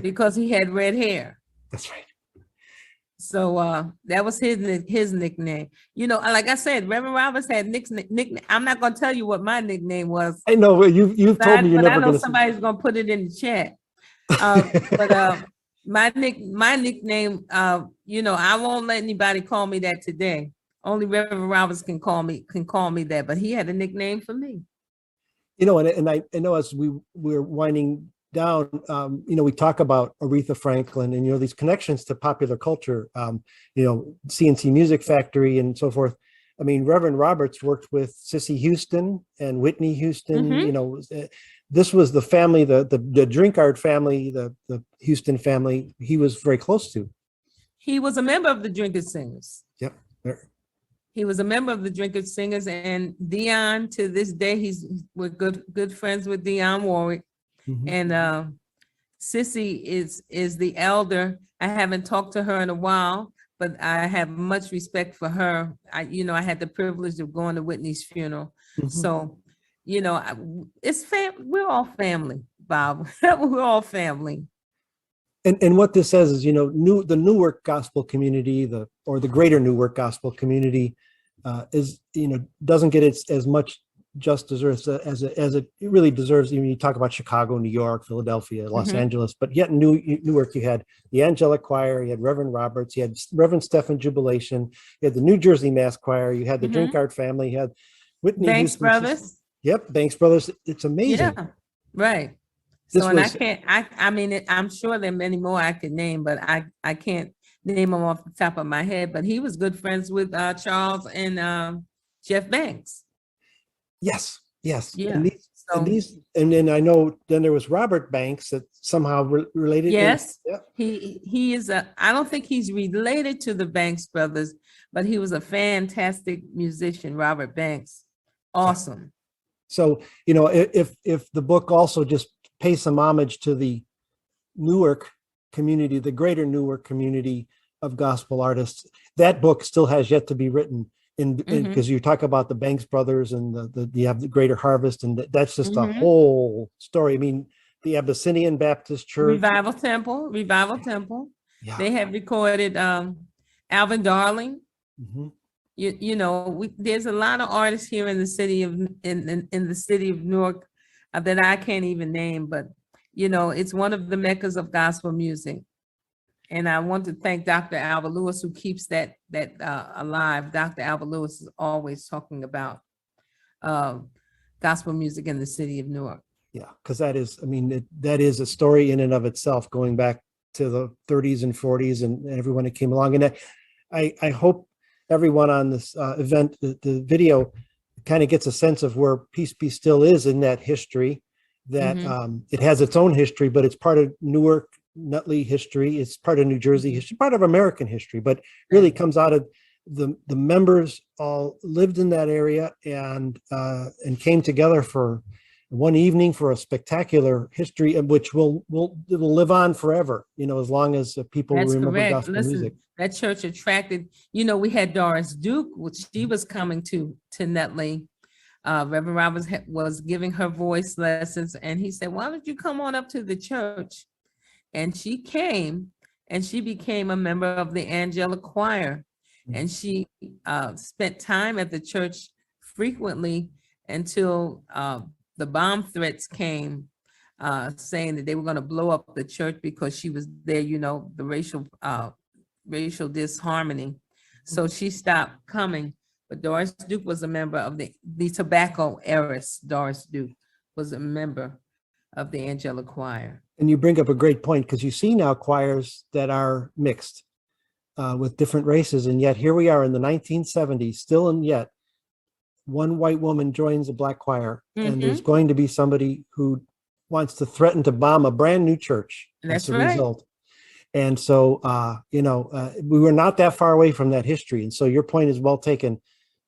because he had red hair. That's right. So that was his nickname. You know, like I said, Reverend Roberts had nickname. I'm not going to tell you what my nickname was. I know you've told me you're never going to. I know somebody's going to put it in the chat. But my nickname, you know, I won't let anybody call me that today. Only Reverend Roberts can call me that. But he had a nickname for me. You know, and I know as we're winding down, you know, we talk about Aretha Franklin and, you know, these connections to popular culture, you know, CNC Music Factory and so forth. I mean, Reverend Roberts worked with Sissy Houston and Whitney Houston. You know, this was the family, the Drinkard family, the Houston family. He was very close to. He was a member of the Drinkard Singers. Yep. He was a member of the Drinkard Singers, and Dion, to this day, we're good friends with Dionne Warwick. And Sissy is the elder. I haven't talked to her in a while, but I have much respect for her. I had the privilege of going to Whitney's funeral. So, we're all family, Bob. We're all family. And what this says is, the Newark gospel community, the greater Newark gospel community, doesn't get as much justice as it really deserves. You talk about Chicago, New York, Philadelphia, Los Angeles, but yet in Newark, you had the Angelic Choir, you had Reverend Roberts, you had Reverend Stephen Jubilation, you had the New Jersey Mass Choir, you had the Drinkard family, you had Whitney Banks Houston Brothers. Yep, Banks Brothers. It's amazing. Yeah, right. So, I'm sure there are many more I could name, but I can't name them off the top of my head. But he was good friends with Charles and Jeff Banks. Yes. Yeah. And then I know then there was Robert Banks that somehow related. Yes. He is I don't think he's related to the Banks brothers, but he was a fantastic musician, Robert Banks. Awesome. So, if the book also just pay some homage to the Newark community, the greater Newark community of gospel artists, that book still has yet to be written because you talk about the Banks brothers and you have the Greater Harvest, and that's just a whole story. I mean, the Abyssinian Baptist Church, Revival Temple. Yeah. They have recorded Alvin Darling. There's a lot of artists here in the city of in the city of Newark that I can't even name, but it's one of the meccas of gospel music. And I want to thank Dr. Alva Lewis, who keeps that alive. Dr. Alva Lewis is always talking about gospel music in the city of Newark. Yeah, because that is a story in and of itself, going back to the 30s and 40s and everyone that came along. And I hope everyone on this event, the video, kind of gets a sense of where Peace Be Still is in that history, that it has its own history, but it's part of Newark, Nutley history. It's part of New Jersey history, part of American history, but really comes out of the members all lived in that area and came together for one evening for a spectacular history, which will live on forever, as long as people remember gospel music. That church attracted, we had Doris Duke, which she was coming to Nutley. Reverend Roberts was giving her voice lessons, and he said, why don't you come on up to the church? And she came, and she became a member of the Angelic Choir. And she spent time at the church frequently until the bomb threats came, saying that they were going to blow up the church because she was there, the racial disharmony. So she stopped coming. But Doris Duke was a member of the tobacco heiress. Doris Duke was a member of the Angelic Choir. And you bring up a great point, because you see now choirs that are mixed with different races. And yet here we are in the 1970s, still and yet one white woman joins a black choir, and there's going to be somebody who wants to threaten to bomb a brand new church. That's as a right. result. And so, we were not that far away from that history. And so your point is well taken.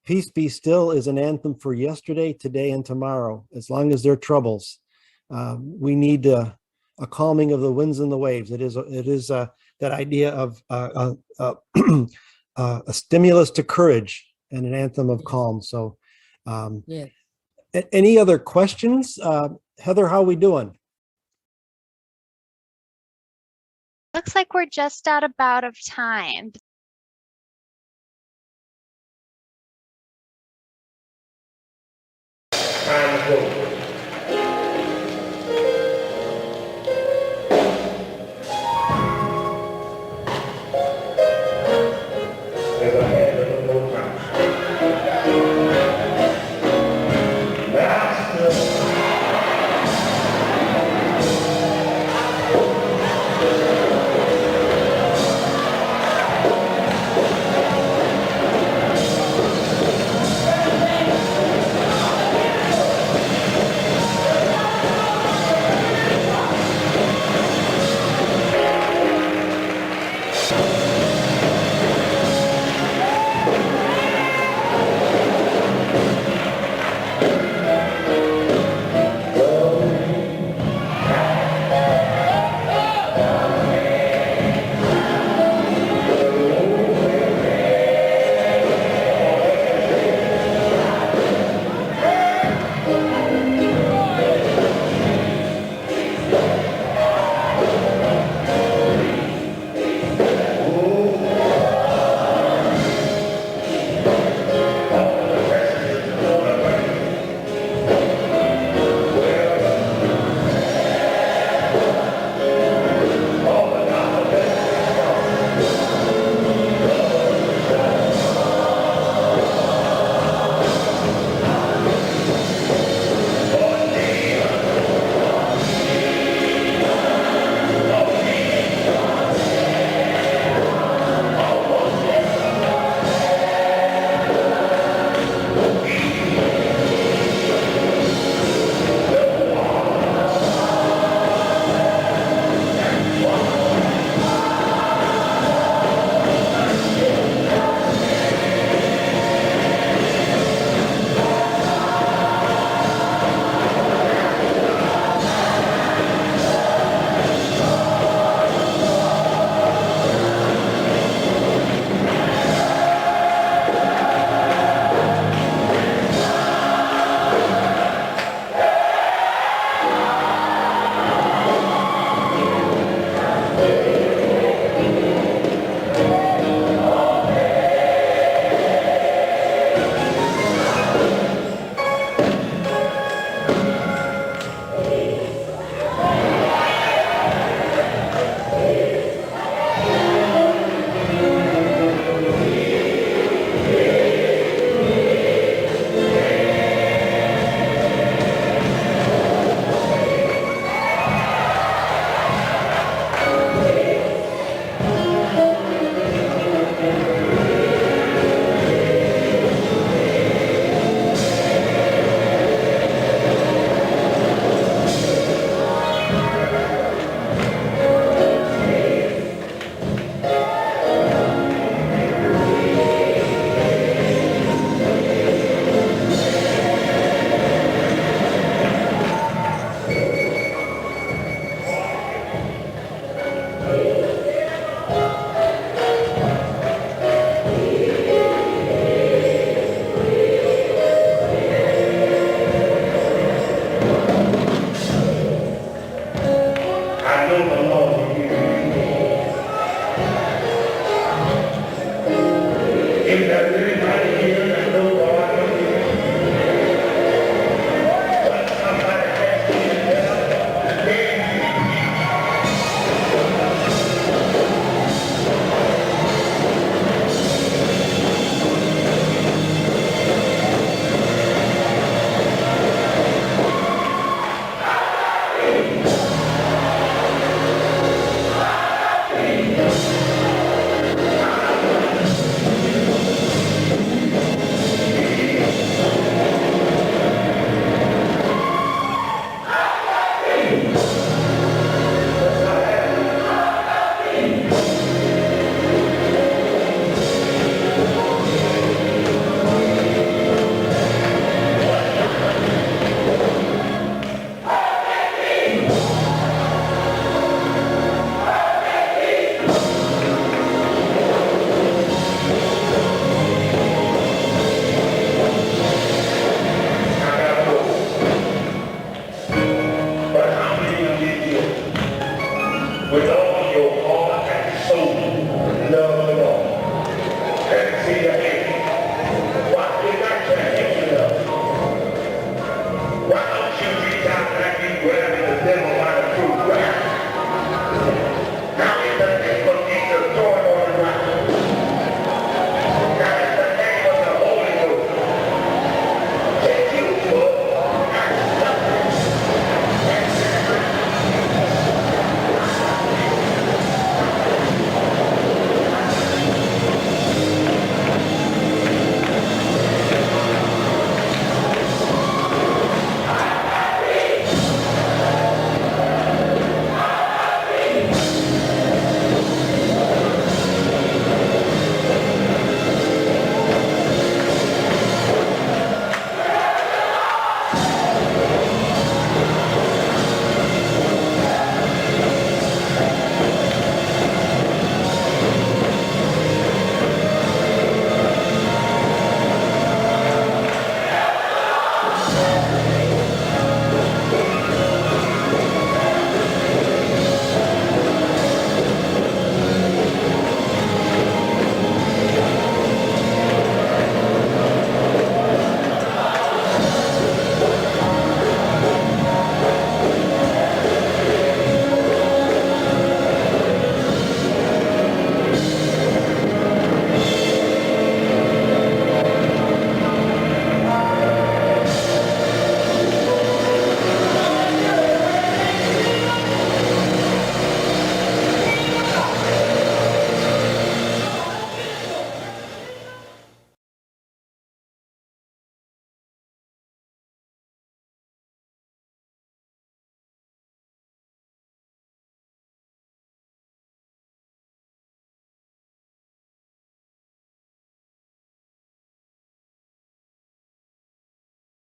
Peace Be Still is an anthem for yesterday, today, and tomorrow. As long as there are troubles, we need a calming of the winds and the waves. It is that idea of a stimulus to courage and an anthem of calm. So, any other questions? Heather, how are we doing? Looks like we're just about of time. Time to go. in the name